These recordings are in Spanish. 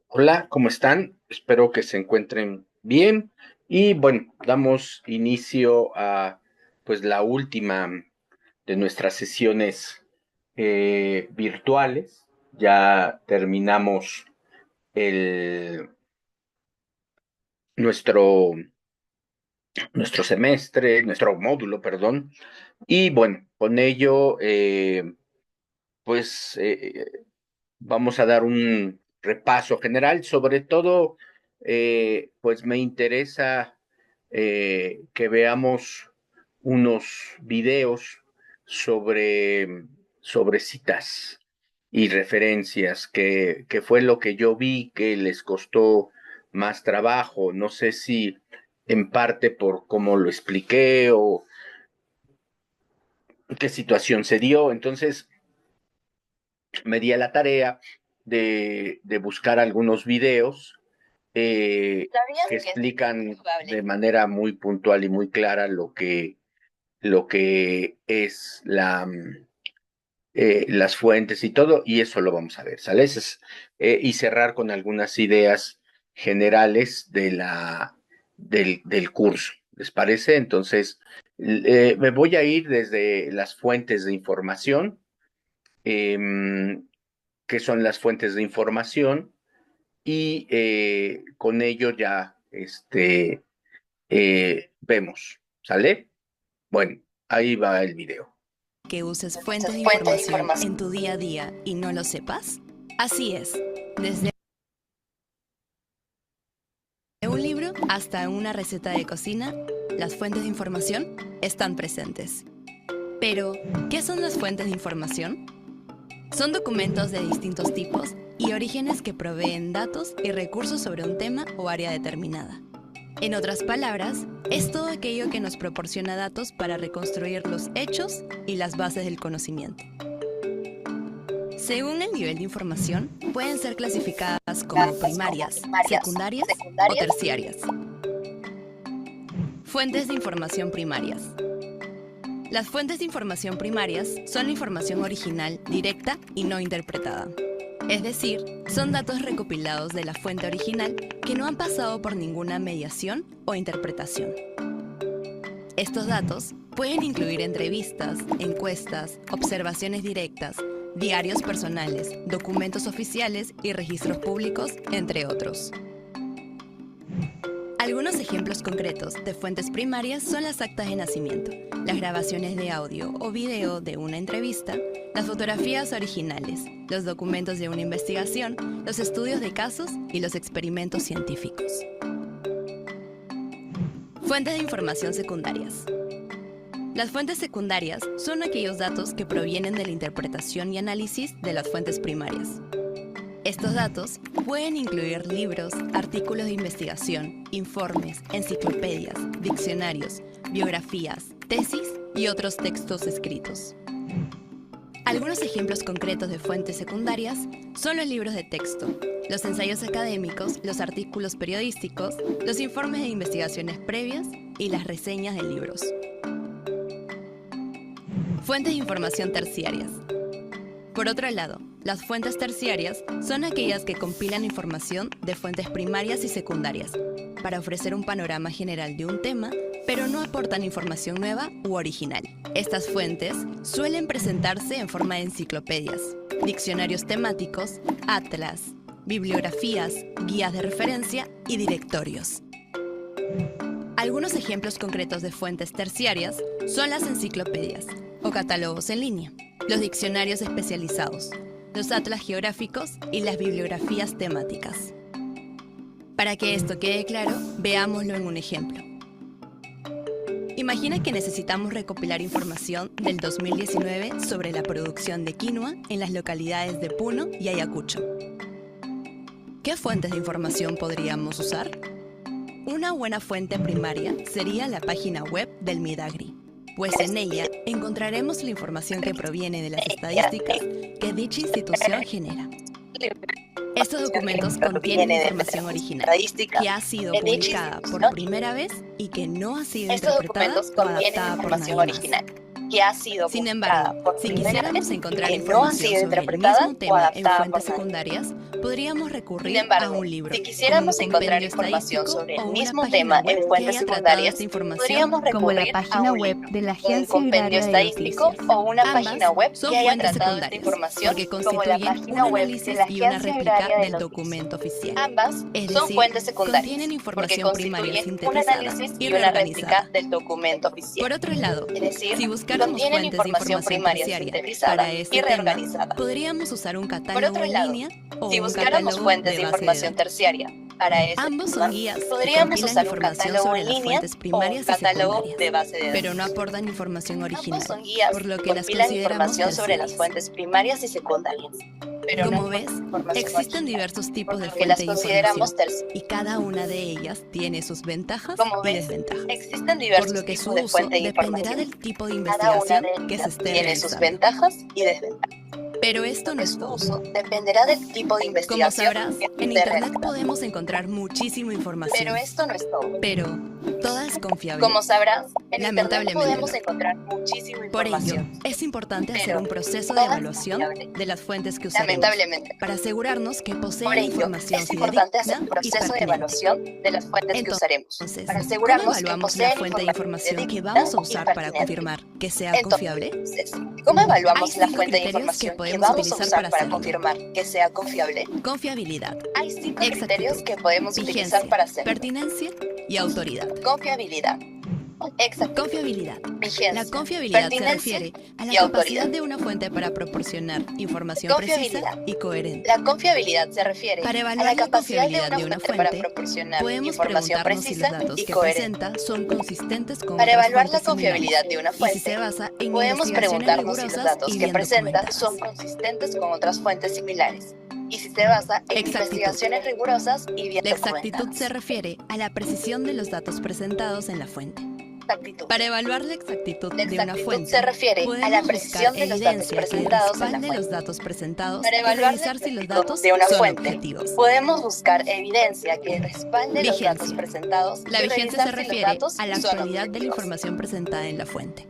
Hola, ¿cómo están? Espero que se encuentren bien. Y bueno, damos inicio a pues la última de nuestras sesiones virtuales. Ya terminamos el, nuestro, nuestro semestre, nuestro módulo, perdón. Y bueno, con ello, pues vamos a dar un repaso general. Sobre todo, pues me interesa que veamos unos videos sobre citas y referencias, que fue lo que yo vi que les costó más trabajo. No sé si en parte por cómo lo expliqué o qué situación se dio. Entonces, me di a la tarea de buscar algunos videos que explican de manera muy puntual y muy clara lo que es las fuentes y todo, y eso lo vamos a ver, ¿sale? Y cerrar con algunas ideas generales del curso, ¿les parece? Entonces, me voy a ir desde las fuentes de información. ¿Qué son las fuentes de información? Y con ello ya vemos, ¿sale? Bueno, ahí va el video. Que uses fuentes de información en tu día a día y no lo sepas? Así es. Desde un libro hasta una receta de cocina, las fuentes de información están presentes. Pero, ¿qué son las fuentes de información? Son documentos de distintos tipos y orígenes que proveen datos y recursos sobre un tema o área determinada. En otras palabras, es todo aquello que nos proporciona datos para reconstruir los hechos y las bases del conocimiento. Según el nivel de información, pueden ser clasificadas como primarias, secundarias o terciarias. Fuentes de información primarias. Las fuentes de información primarias son la información original, directa y no interpretada. Es decir, son datos recopilados de la fuente original que no han pasado por ninguna mediación o interpretación. Estos datos pueden incluir entrevistas, encuestas, observaciones directas, diarios personales, documentos oficiales y registros públicos, entre otros. Algunos ejemplos concretos de fuentes primarias son las actas de nacimiento, las grabaciones de audio o video de una entrevista, las fotografías originales, los documentos de una investigación, los estudios de casos y los experimentos científicos. Fuentes de información secundarias. Las fuentes secundarias son aquellos datos que provienen de la interpretación y análisis de las fuentes primarias. Estos datos pueden incluir libros, artículos de investigación, informes, enciclopedias, diccionarios, biografías, tesis y otros textos escritos. Algunos ejemplos concretos de fuentes secundarias son los libros de texto, los ensayos académicos, los artículos periodísticos, los informes de investigaciones previas y las reseñas de libros. Fuentes de información terciarias. Por otro lado, las fuentes terciarias son aquellas que compilan información de fuentes primarias y secundarias para ofrecer un panorama general de un tema, pero no aportan información nueva u original. Estas fuentes suelen presentarse en forma de enciclopedias, diccionarios temáticos, atlas, bibliografías, guías de referencia y directorios. Algunos ejemplos concretos de fuentes terciarias son las enciclopedias o catálogos en línea, los diccionarios especializados, los atlas geográficos y las bibliografías temáticas. Para que esto quede claro, veámoslo en un ejemplo. Imagina que necesitamos recopilar información del 2019 sobre la producción de quinoa en las localidades de Puno y Ayacucho. ¿Qué fuentes de información podríamos usar? Una buena fuente primaria sería la página web del Midagri, pues en ella encontraremos la información que proviene de las estadísticas que dicha institución genera. Estos documentos contienen información original que ha sido publicada por primera vez y que no ha sido interpretada o adaptada por nadie más. Sin embargo, si quisiéramos encontrar información sobre el mismo tema en fuentes secundarias, podríamos recurrir Sin embargo, a un libro. si quisiéramos encontrar información sobre el mismo tema en fuentes secundarias, podríamos como la recurrir a página un web libro, de la un Agencia compendio Agraria de estadístico Noticias. o una Ambas página web son que haya fuentes tratado esta secundarias, información, porque como la constituyen página un web análisis de la y una Agencia réplica Agraria de del Noticias. documento oficial. Ambas Es son decir, fuentes secundarias, contienen porque información primaria constituyen un sintetizada análisis y y una réplica reorganizada. del documento oficial. Por otro lado, Es decir, si buscáramos contienen fuentes de información información primaria terciaria sintetizada para y este tema, reorganizada. podríamos usar un Por catálogo otro en lado, línea o si un buscáramos catálogo fuentes de de base de información datos. terciaria para este Ambos tema, son guías que podríamos compilan usar un información catálogo sobre en las línea fuentes o un primarias y catálogo secundarias, de base de datos. pero no aportan información original, Ambos son guías por lo que que las compilan consideramos información sobre las terciarias. fuentes primarias y secundarias, pero no Como ves, aportan información existen original, diversos tipos por de lo que las fuente de consideramos información terciarias. y cada una de ellas tiene sus ventajas Como y ves, desventajas, existen por diversos lo que su tipos de uso fuente de dependerá información. del tipo de Cada una investigación de que se ellas esté tiene sus realizando. ventajas y desventajas. Pero esto no Que es su todo. uso dependerá del tipo de Como investigación sabrás, que en esté Internet realizando. podemos encontrar muchísima información, Pero esto no es todo. pero ¿toda es confiable? Como sabrás, en Internet Lamentablemente podemos no. encontrar muchísima Por ello, información. es importante hacer Pero un proceso de toda es evaluación confiable. de las fuentes que usaremos Lamentablemente. para asegurarnos que Por poseen ello, información es importante hacer un fidedigna y proceso de pertinente. evaluación de las fuentes que usaremos, Entonces, para ¿cómo asegurarnos que evaluamos la poseen fuente de información que fidedigna vamos a y usar para pertinente? confirmar que sea confiable? Entonces, ¿cómo evaluamos Hay la 5 fuente de criterios que información que podemos vamos a utilizar usar para para hacerlo. confirmar que sea confiable? Confiabilidad, Hay 5 exactitud, criterios que podemos utilizar vigencia, para hacerlo. pertinencia y autoridad. Confiabilidad, exactitud, Confiabilidad. La vigencia, confiabilidad se pertinencia refiere a la y capacidad autoridad. de una fuente para proporcionar información precisa Confiabilidad. y coherente. La confiabilidad se refiere Para a evaluar la la capacidad de confiabilidad de una fuente para fuente, proporcionar podemos información preguntarnos si los precisa datos y que coherente. presenta son consistentes con Para otras evaluar la fuentes confiabilidad de una similares y si fuente, se basa en podemos investigaciones preguntarnos si los rigurosas datos y que bien presenta documentadas. son consistentes con otras fuentes similares y si se basa en Exactitud. investigaciones rigurosas y bien La exactitud documentadas. se refiere a la precisión de los datos presentados en la fuente. Exactitud. Para evaluar la exactitud La de una exactitud fuente, se refiere a la podemos precisión buscar de los datos evidencia que presentados en la respalde los fuente. datos presentados Para y evaluar la revisar si los exactitud datos de una son fuente, objetivos. podemos buscar evidencia que respalde los datos Vigencia. presentados La y vigencia se revisar si los refiere datos a la son actualidad de la objetivos. información presentada en la fuente.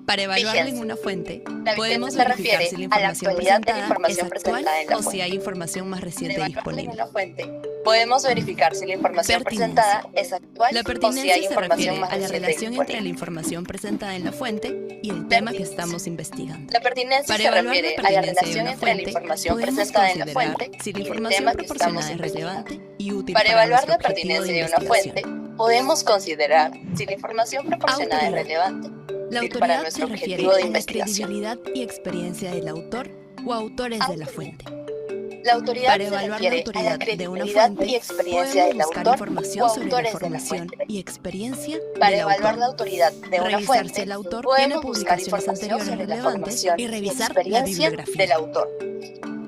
Para evaluarla en Vigencia. una fuente, La podemos vigencia se verificar refiere si la a la información actualidad de la presentada es información actual presentada en la o si fuente. hay información más Para reciente evaluarla en disponible. una fuente, podemos verificar si la información Pertinencia. presentada es actual La o si pertinencia hay se información refiere más a la reciente relación entre la disponible. información presentada en la fuente y el tema que Pertinencia. estamos investigando. La pertinencia Para se evaluar la refiere a la pertinencia de relación una entre la fuente, información podemos presentada en la considerar fuente si la y el información tema que estamos proporcionada es investigando. relevante y útil Para para evaluar nuestro la objetivo de pertinencia de una investigación. fuente, podemos considerar si la información proporcionada es Autoridad. relevante La útil para autoridad nuestro se refiere objetivo de a la investigación. credibilidad y experiencia del autor o autores de la fuente. La autoridad Para se evaluar la refiere a la autoridad de una credibilidad fuente, y experiencia podemos del buscar autor información o sobre la autores de la formación fuente. y experiencia Para del evaluar autor. la autoridad de una Revisar fuente, si el autor tiene podemos buscar publicaciones información anteriores sobre la relevantes formación y y revisar la experiencia bibliografía. del autor.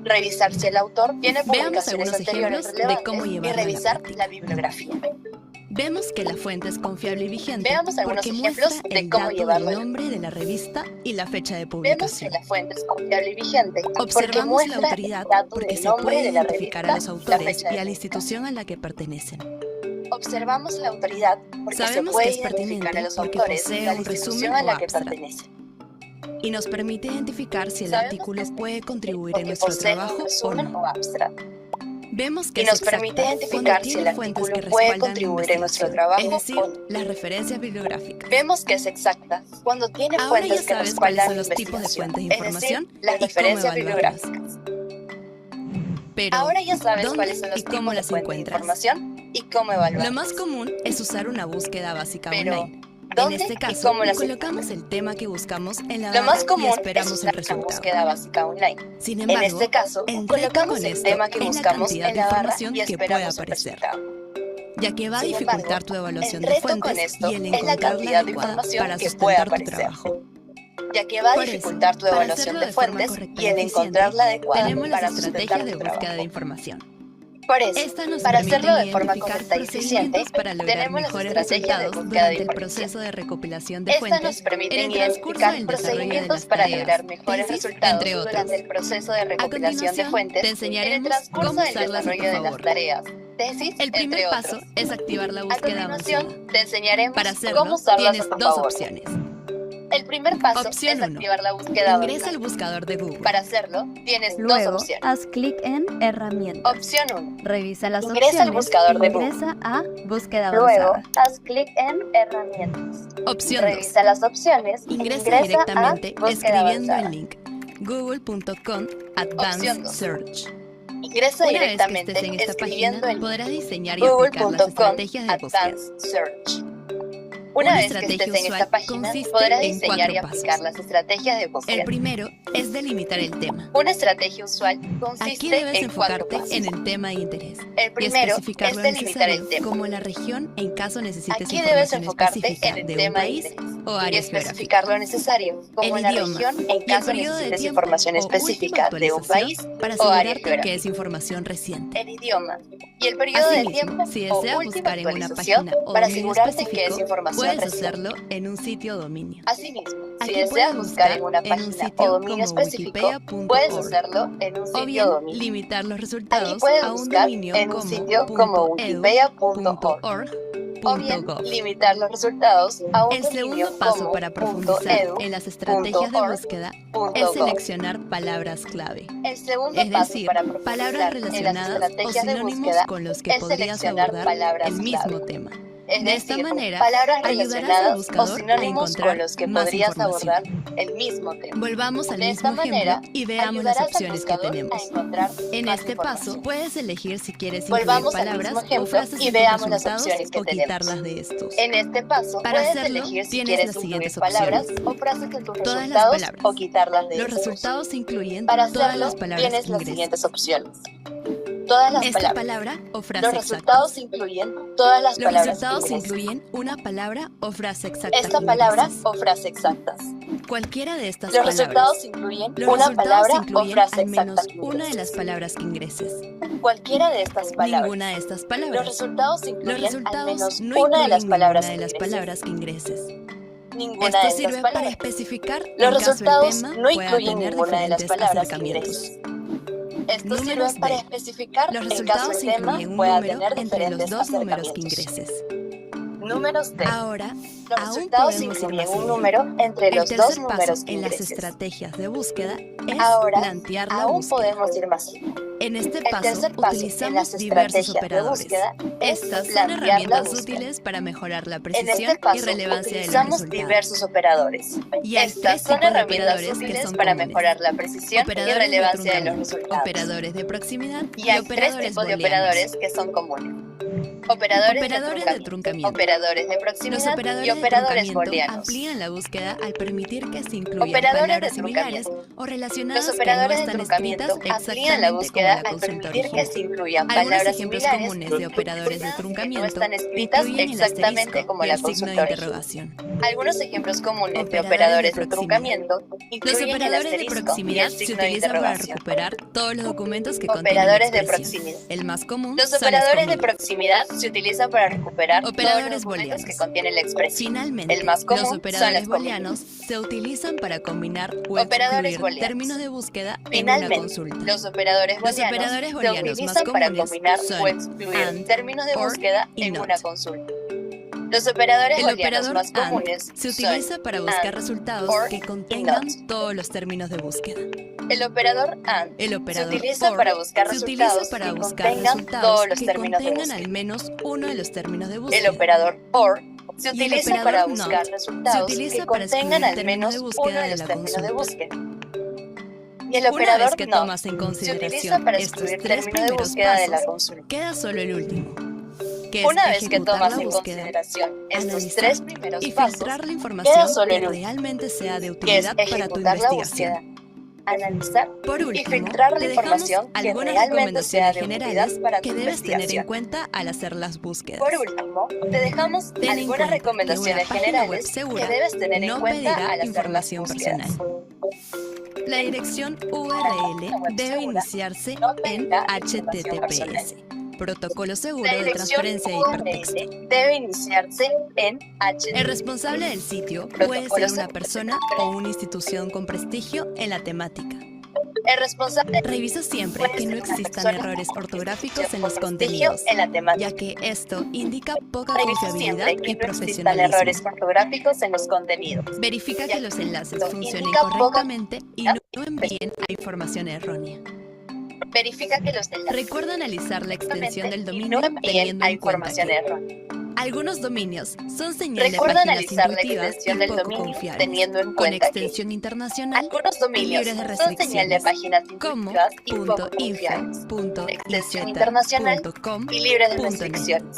Revisar si el autor tiene Veamos publicaciones algunos anteriores ejemplos de relevantes cómo y llevarlo a la revisar práctica. la bibliografía. Vemos que la fuente es confiable y vigente Veamos algunos porque ejemplos muestra de el cómo dato llevarlo del a la nombre de la revista y la fecha de Vemos que publicación. la fuente es confiable y vigente porque Observamos la muestra autoridad el dato porque del se nombre puede de la identificar a revista los y la autores fecha de y a la publicación. institución a la que pertenecen. Observamos la autoridad porque se Sabemos puede que es identificar a pertinente los porque autores y posee a la un resumen institución a o la que abstract pertenece. y nos permite identificar si el Sabemos artículo que es puede pertinente contribuir en porque nuestro posee un trabajo o resumen no. o abstract Vemos que y es nos permite exacta cuando identificar si el tiene fuentes artículo que puede respaldan la contribuir en nuestro investigación, es trabajo decir, o no. las referencias bibliográficas. Vemos que es exacta cuando tiene Ahora ya fuentes que sabes cuáles respaldan son la los tipos de investigación, fuentes de es decir, información las y cómo referencias evaluarlas. bibliográficas. Pero, Ahora ya sabes ¿dónde cuáles son los y cómo tipos de las fuentes de encuentras? información y cómo Lo evaluarlas. más común es usar una búsqueda básica Pero, online. En ¿dónde este y caso, cómo las colocamos encuentras? el tema que buscamos en la Lo más barra y común es esperamos el usar una resultado. búsqueda básica online. Sin En embargo, este caso, el reto colocamos con el esto tema que es la buscamos cantidad en de la barra información y que pueda esperamos el aparecer, resultado. ya que va a Sin dificultar embargo, tu evaluación el de reto con fuentes esto y el es la encontrar la cantidad de adecuada información para que puede sustentar tu aparecer, trabajo. ya que va a Por eso, dificultar tu para evaluación hacerlo de de forma fuentes correcta y y el eficiente, encontrar la adecuada tenemos para las sustentar estrategias de tu búsqueda de trabajo. información. Por eso, Estas nos para permiten hacerlo de forma identificar correcta y eficiente, procedimientos para lograr tenemos las mejores estrategias de resultados búsqueda de durante el información. proceso de recopilación de Estas nos fuentes en permiten el transcurso identificar del desarrollo de procedimientos las para tareas, lograr mejores tesis, resultados entre otros. durante el proceso de A recopilación de continuación, fuentes te en el enseñaremos transcurso cómo del usarlas a tu desarrollo de las favor. tareas, tesis, El primer entre paso otros. es activar la A búsqueda avanzada. continuación, te enseñaremos Para cómo hacerlo, usarlas tienes a tu dos favor. opciones. El primer paso Opción es 1. activar la búsqueda. Ingresa al buscador de Google. Para hacerlo, tienes Luego, dos opciones. haz clic en Herramientas. Opción 1. Revisa las Ingresa al opciones buscador de e Google. ingresa a Búsqueda Luego, avanzada. haz clic en Herramientas. Opción 2. Revisa las opciones e Ingresa directamente a Búsqueda escribiendo avanzada. el link google.com Opción Advanced 2. Search. Ingresa Una vez que directamente estés en esta escribiendo página, el podrás diseñar y aplicar las google.com estrategias de búsqueda. Advanced Search. Una Una vez que estrategia estés en esta usual página, consiste podrás en diseñar y 4 aplicar pasos. las estrategias de El búsqueda. primero es delimitar el tema. Una estrategia usual Aquí consiste debes en 4 enfocarte pasos. en el tema de interés El y primero especificar es lo delimitar el necesario, tema. como la región en caso necesites Aquí debes información enfocarte específica en el de un tema de país interés o y área geográfica. especificar lo necesario, como El la idioma región en y el caso periodo de necesites tiempo información o última específica de un país actualización para o área asegurarte que es geográfica. información reciente. El idioma y el periodo de Asimismo, tiempo si o deseas última buscar en una actualización página o para dominio asegurarte que es específico, información puedes reciente. hacerlo en un sitio o dominio. Asimismo, si Aquí deseas puedes buscar en buscar una en un página o sitio dominio como específico, puedes wikipedia.org hacerlo en un o sitio bien o dominio. limitar los Aquí resultados puedes a un buscar dominio en un como sitio como wikipedia.org o bien .edu.org.gov. limitar los resultados a un El dominio segundo paso como para profundizar en las estrategias de búsqueda es .edu.org.gov. seleccionar palabras clave, El segundo es paso decir, para palabras profundizar en las relacionadas o estrategias de sinónimos búsqueda con los que es podrías seleccionar abordar palabras el clave. mismo tema. Es De esta decir, manera, palabras ayudarás al relacionadas o buscador a sinónimos con encontrar los que más podrías abordar información. el mismo tema. Volvamos al De esta mismo ejemplo manera, y veamos las ayudarás al opciones que buscador a tenemos. encontrar En más este información. paso, puedes elegir si quieres incluir Volvamos al palabras mismo o ejemplo frases y en tus veamos las resultados opciones que o tenemos. quitarlas de estos. En este paso, Para puedes hacerlo, elegir si tienes quieres las incluir siguientes palabras opciones. o frases en tus Todas las resultados palabras. o quitarlas de Los estos. resultados incluyen Para todas hacerlo, las palabras tienes que las ingreses. siguientes opciones. Todas las Esta palabras. palabra o frase Los exactas. resultados incluyen todas las Los palabras que resultados ingreses. incluyen una palabra o frase exacta Esta que palabra ingreses. o frase exactas. Cualquiera de estas Los palabras. resultados incluyen Los una resultados palabra o incluyen frase al menos exacta que una de las ingreses. palabras que ingreses. Cualquiera de estas palabras. Ninguna de estas Los palabras. resultados Los incluyen al resultados menos no una de las incluyen palabras ninguna de las que palabras que ingreses. Ninguna Esto de estas sirve para palabras. especificar Los en caso el resultados tema no pueda incluyen tener ninguna de las diferentes palabras que acercamientos. ingreses. Esto Números sirve para D. especificar Los en caso resultados el tema incluyen un pueda número tener entre los diferentes dos números que acercamientos. ingreses. Números D. Ahora, Los aún resultados podemos ir incluyen más un allá. número entre El los dos tercer paso números que en las ingreses. estrategias de búsqueda es Ahora, plantear la aún búsqueda. podemos ir más allá. En este El paso, tercer paso en utilizamos las diversos estrategias de operadores. búsqueda es Estas son plantear la herramientas búsqueda. útiles para mejorar la En precisión este y paso, relevancia de los utilizamos resultados. diversos operadores. Y hay Estas tres son tipos de herramientas operadores que útiles son para comunes. mejorar la precisión y Operadores de relevancia de los truncamiento, resultados. operadores de proximidad Y hay tres operadores tipos de booleanos. operadores que son comunes. Operadores de truncamiento, operadores de Los proximidad y operadores de operadores truncamiento booleanos. amplían la búsqueda al permitir que se incluyan Operadores de palabras similares truncamiento. o relacionadas Los que no operadores de están truncamiento escritas amplían la exactamente como búsqueda la al consulta permitir que original. se incluyan Algunos palabras ejemplos similares comunes de operadores de que no truncamiento están escritas incluyen el exactamente asterisco como y la el signo consulta de original. interrogación. Algunos ejemplos comunes de Operadores operadores de de proximidad. truncamiento Los incluyen el operadores de asterisco y proximidad el se signo de utilizan para interrogación. recuperar todos los documentos que contienen Operadores de expresión. proximidad. El más común Los son las operadores de comillas. proximidad se utilizan para recuperar todos los Operadores documentos que booleanos. contienen la expresión. Finalmente, El más los común son operadores las comillas. booleanos se utilizan para combinar o Operadores excluir booleanos. términos de búsqueda en una Finalmente, consulta. los operadores Los booleanos operadores se booleanos más utilizan para comunes combinar son o excluir and, términos de or búsqueda y en not. una consulta. Los operadores El booleanos operador más AND comunes se son utiliza para buscar and, resultados or que y contengan not. todos los términos de búsqueda. El operador AND El se operador utiliza OR para buscar se utiliza resultados para que buscar contengan resultados todos los que términos de contengan al búsqueda. menos uno de los términos de El búsqueda. operador OR se Y el utiliza operador para NOT buscar se resultados utiliza que para contengan excluir al términos menos de uno búsqueda de de los la términos de consulta. búsqueda. Y el Una operador vez que NOT tomas en se utiliza consideración para estos excluir tres términos de primeros búsqueda de la pasos, consulta. queda solo el último, que es Una vez que ejecutar tomas la en búsqueda, consideración estos analizar tres primeros y pasos, filtrar la queda información solo que el último, realmente sea de que es utilidad para tu ejecutar la investigación. búsqueda, analizar Por y último, filtrar la te dejamos información que algunas realmente sea recomendaciones de utilidad generales para tu que debes tener en investigación. cuenta al hacer las búsquedas. Por último, te dejamos Ten en algunas cuenta que una recomendaciones página web generales que segura debes tener en no cuenta pedirá al hacer las información búsquedas. personal. La dirección URL debe iniciarse No en pedirá información personal. HTTPS, protocolo seguro La de dirección transferencia de hipertexto. URL debe iniciarse en HTTP. El responsable del sitio puede ser una persona o una institución con prestigio en la temática. El responsable Revisa siempre que no existan errores ortográficos en los prestigio contenidos, en la temática. ya que esto indica poca Revisa confiabilidad siempre que y no existan profesionalismo. errores ortográficos en los contenidos. Verifica que los enlaces Esto funcionen indica poca correctamente y no envíen a información errónea. Verifica que los enlaces Recuerda analizar la extensión del y dominio no envíen teniendo a en cuenta información que errónea. algunos dominios son señal de Recuerda páginas analizar la intuitivas y extensión del poco dominio confiables, teniendo en con cuenta que extensión internacional algunos y dominios libres de son señal de restricciones, páginas como intuitivas y poco confiables, extensión internacional y libre de .iz.com.net. restricciones,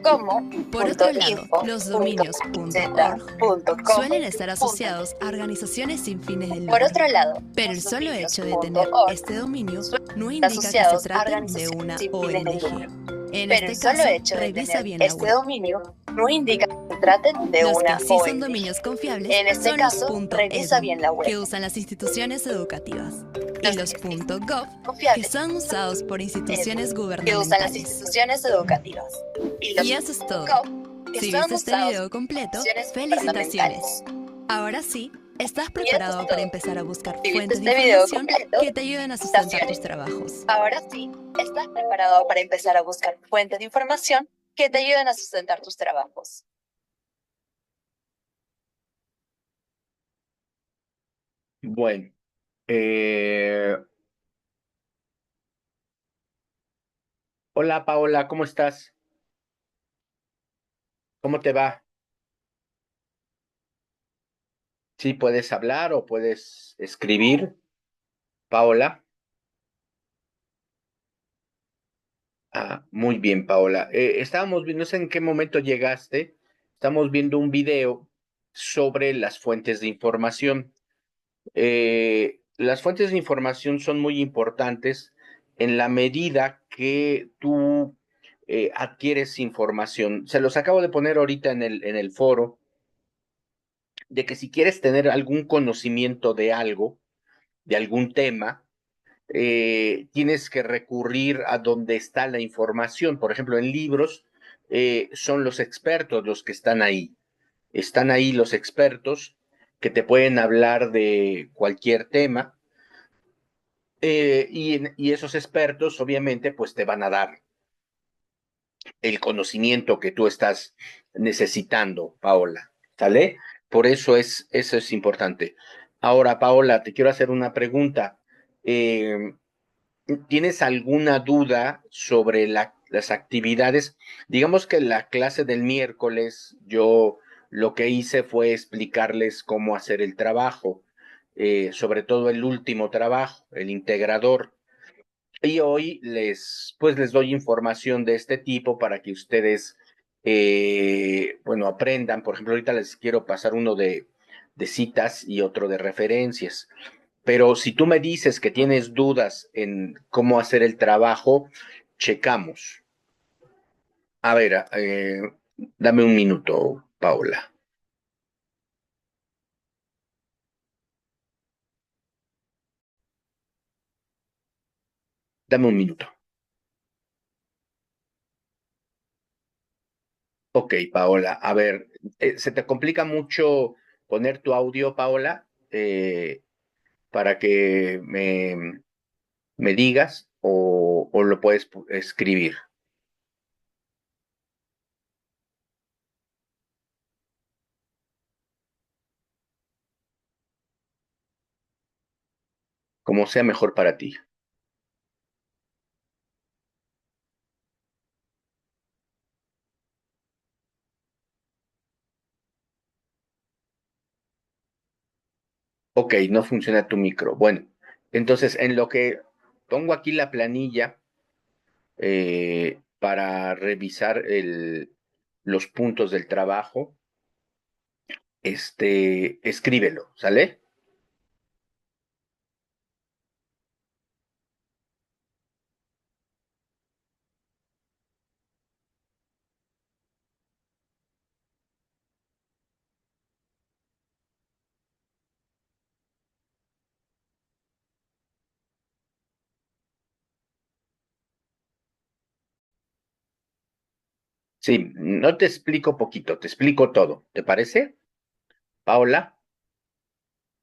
como Por otro lado, .info, los dominios .org .com, suelen estar asociados a organizaciones sin fines de Por lucro. otro lado, Pero el los solo dominios hecho de tener .org este dominio no suelen indica que se asociados a trate de organizaciones una sin fines de lucro. ONG. En Pero este el solo caso, hecho de revisa tener bien la este web. dominio no indica que se trate de Los una que sí son ONG. dominios confiables En este son caso, los revisa .edu, bien la web. que usan las instituciones educativas, y Los los que sí son .gov, que confiables son usados por instituciones que usan las gubernamentales. instituciones educativas. Y los Y eso es todo. .gov, que Si son viste este usados video por completo, instituciones felicitaciones. gubernamentales. Ahora sí, estás Y eso preparado es para todo. empezar a buscar Si viste fuentes de este video información completo, que te ayuden a sustentar tus felicitaciones. trabajos. Ahora sí, estás preparado para empezar a buscar fuentes de información que te ayuden a sustentar tus trabajos. Bueno, hola Paola, ¿cómo estás? ¿Cómo te va? ¿Sí puedes hablar o puedes escribir, Paola? Ah, muy bien, Paola. Estábamos viendo, no sé en qué momento llegaste, estamos viendo un video sobre las fuentes de información. Las fuentes de información son muy importantes en la medida que tú adquieres información. Se los acabo de poner ahorita en el foro, de que si quieres tener algún conocimiento de algo, de algún tema, tienes que recurrir a donde está la información. Por ejemplo, en libros son los expertos los que están ahí. Están ahí los expertos que te pueden hablar de cualquier tema y esos expertos obviamente pues te van a dar el conocimiento que tú estás necesitando, Paola. ¿Sale? Por eso es importante. Ahora, Paola, te quiero hacer una pregunta. Eh, ¿Tienes alguna duda sobre las actividades? Digamos que la clase del miércoles yo lo que hice fue explicarles cómo hacer el trabajo, sobre todo el último trabajo, el integrador. Y hoy pues les doy información de este tipo para que ustedes, bueno, aprendan. Por ejemplo, ahorita les quiero pasar uno de citas y otro de referencias. Pero si tú me dices que tienes dudas en cómo hacer el trabajo, checamos. A ver, dame un minuto, Paula. Dame un minuto. Ok, Paola. A ver, ¿se te complica mucho poner tu audio, Paola? Para que me digas o lo puedes escribir, como sea mejor para ti. Ok, no funciona tu micro. Bueno, entonces en lo que pongo aquí la planilla para revisar los puntos del trabajo, escríbelo, ¿sale? Sí, no te explico poquito, te explico todo. ¿Te parece? Paola,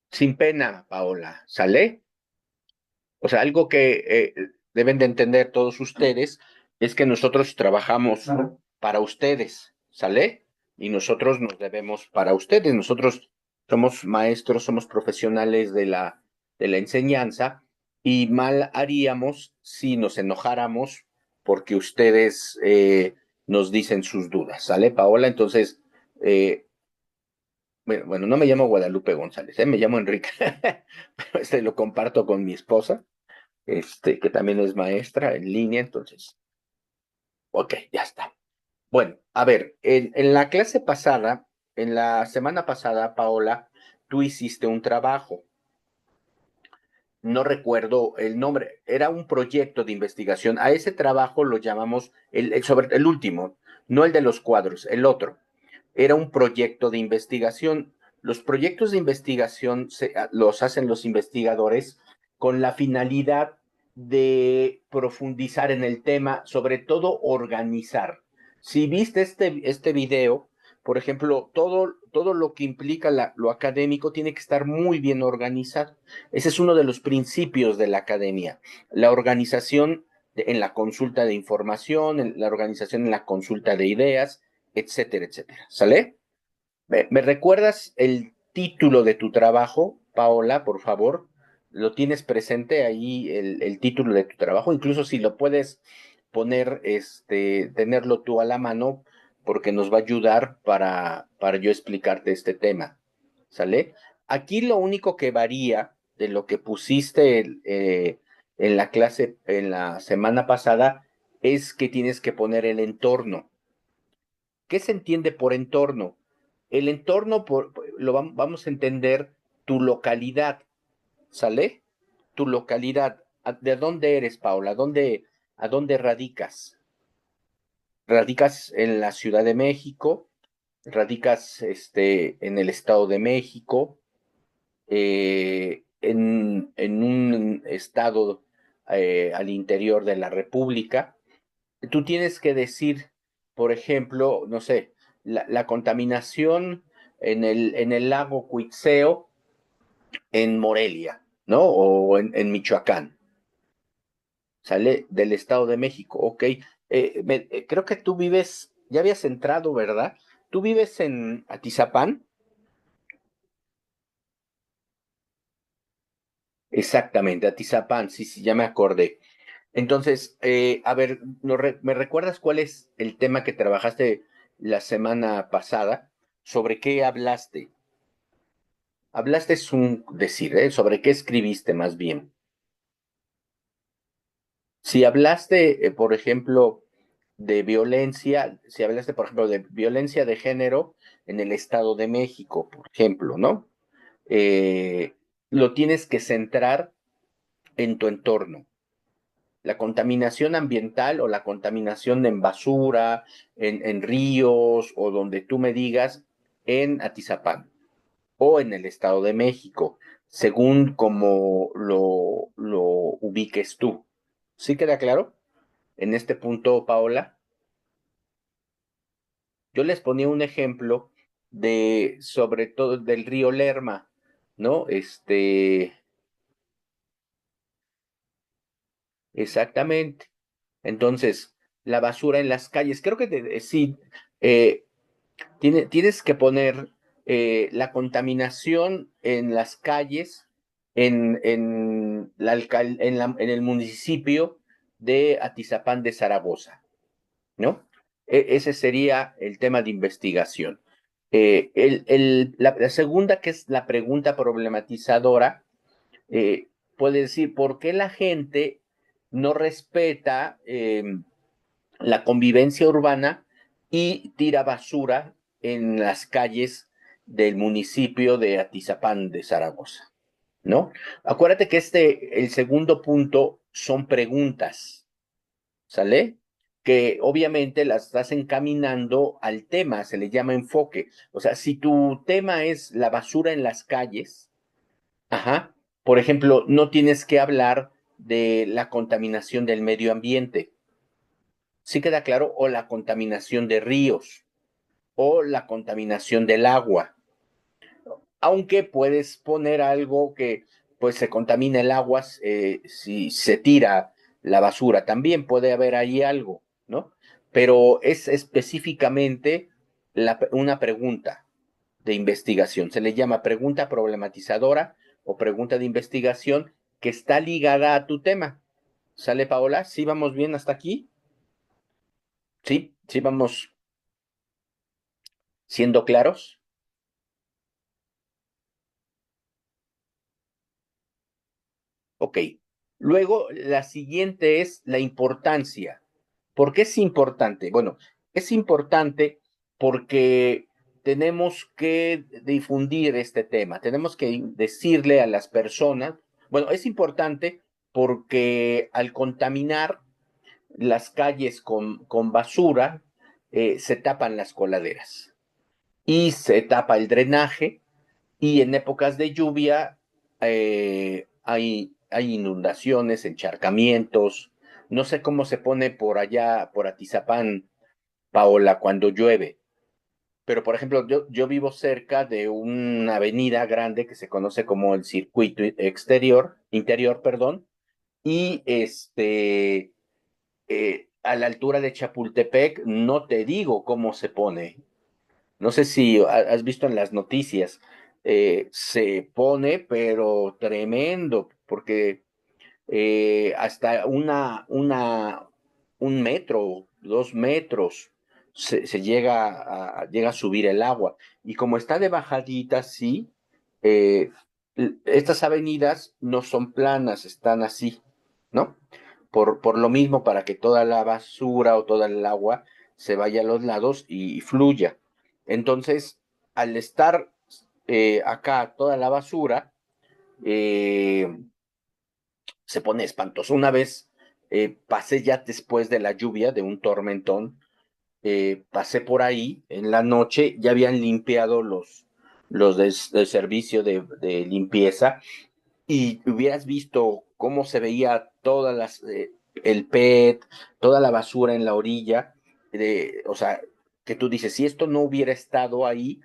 sin pena, Paola, ¿sale? O sea, algo que deben de entender todos ustedes es que nosotros trabajamos para ustedes, ¿sale? Y nosotros nos debemos para ustedes. Nosotros somos maestros, somos profesionales de la enseñanza y mal haríamos si nos enojáramos porque ustedes nos dicen sus dudas, ¿sale, Paola? Entonces, bueno, no me llamo Guadalupe González, me llamo Enrique, pero lo comparto con mi esposa, que también es maestra en línea, entonces, ok, ya está. Bueno, a ver, en la clase pasada, en la semana pasada, Paola, tú hiciste un trabajo. No recuerdo el nombre, era un proyecto de investigación. A ese trabajo lo llamamos sobre el último, no el de los cuadros, el otro. Era un proyecto de investigación. Los proyectos de investigación los hacen los investigadores con la finalidad de profundizar en el tema, sobre todo organizar. Si viste este video, por ejemplo, todo lo que implica lo académico tiene que estar muy bien organizado. Ese es uno de los principios de la academia, la organización en la consulta de información, la organización en la consulta de ideas, etcétera, etcétera. ¿Sale? ¿Me recuerdas el título de tu trabajo, Paola, por favor? ¿Lo tienes presente ahí, el título de tu trabajo? Incluso si lo puedes poner, tenerlo tú a la mano, porque nos va a ayudar para yo explicarte este tema. ¿Sale? Aquí lo único que varía de lo que pusiste en la clase, en la semana pasada, es que tienes que poner el entorno. ¿Qué se entiende por entorno? El entorno vamos a entender tu localidad, ¿sale? Tu localidad. ¿De dónde eres, Paula? ¿A dónde radicas? ¿Radicas en la Ciudad de México? ¿Radicas en el Estado de México? En un estado al interior de la República? Tú tienes que decir, por ejemplo, no sé, la contaminación en el lago Cuitzeo en Morelia, ¿no? O en Michoacán, sale del Estado de México, ok. Creo que tú vives, ya habías entrado, ¿verdad? ¿Tú vives en Atizapán? Exactamente, Atizapán, sí, sí, ya me acordé. Entonces, a ver, ¿me recuerdas cuál es el tema que trabajaste la semana pasada? ¿Sobre qué hablaste? Hablaste es un decir, ¿eh? ¿Sobre qué escribiste más bien? Si hablaste, por ejemplo, de violencia, si hablaste, por ejemplo, de violencia de género en el Estado de México, por ejemplo, ¿no? Eh, lo tienes que centrar en tu entorno. La contaminación ambiental o la contaminación en basura, en ríos o donde tú me digas, en Atizapán o en el Estado de México, según como lo ubiques tú. ¿Sí queda claro? En este punto, Paola, yo les ponía un ejemplo sobre todo del río Lerma, ¿no? Exactamente. Entonces, la basura en las calles, creo que sí, eh, tienes que poner la contaminación en las calles en el municipio de Atizapán de Zaragoza, ¿no? Ese sería el tema de investigación. La segunda, que es la pregunta problematizadora, eh, puede decir, ¿por qué la gente no respeta la convivencia urbana y tira basura en las calles del municipio de Atizapán de Zaragoza? ¿No? Acuérdate que el segundo punto son preguntas, ¿sale? Que obviamente las estás encaminando al tema, se le llama enfoque. O sea, si tu tema es la basura en las calles, ajá, por ejemplo, no tienes que hablar de la contaminación del medio ambiente. ¿Sí queda claro? O la contaminación de ríos, o la contaminación del agua. Aunque puedes poner algo que pues se contamina el agua si se tira la basura. También puede haber ahí algo, ¿no? Pero es específicamente una pregunta de investigación. Se le llama pregunta problematizadora o pregunta de investigación que está ligada a tu tema. ¿Sale, Paola? ¿Sí vamos bien hasta aquí? Sí, sí vamos siendo claros. Ok. Luego, la siguiente es la importancia. ¿Por qué es importante? Bueno, es importante porque tenemos que difundir este tema, tenemos que decirle a las personas, bueno, es importante porque al contaminar las calles con basura, se tapan las coladeras y se tapa el drenaje y en épocas de lluvia hay inundaciones, encharcamientos. No sé cómo se pone por allá, por Atizapán, Paola, cuando llueve. Pero, por ejemplo, yo vivo cerca de una avenida grande que se conoce como el circuito interior, perdón, y a la altura de Chapultepec, no te digo cómo se pone. No sé si has visto en las noticias, se pone, pero tremendo, porque hasta un metro, 2 metros, se llega a subir el agua. Y como está de bajadita, sí, eh, estas avenidas no son planas, están así, ¿no? Por lo mismo, para que toda la basura o toda el agua se vaya a los lados y fluya. Entonces, al estar acá toda la basura, eh, se pone espantoso. Una vez pasé ya después de la lluvia, de un tormentón, pasé por ahí en la noche, ya habían limpiado los del servicio de limpieza y hubieras visto cómo se veía el PET, toda la basura en la orilla, o sea, que tú dices, si esto no hubiera estado ahí,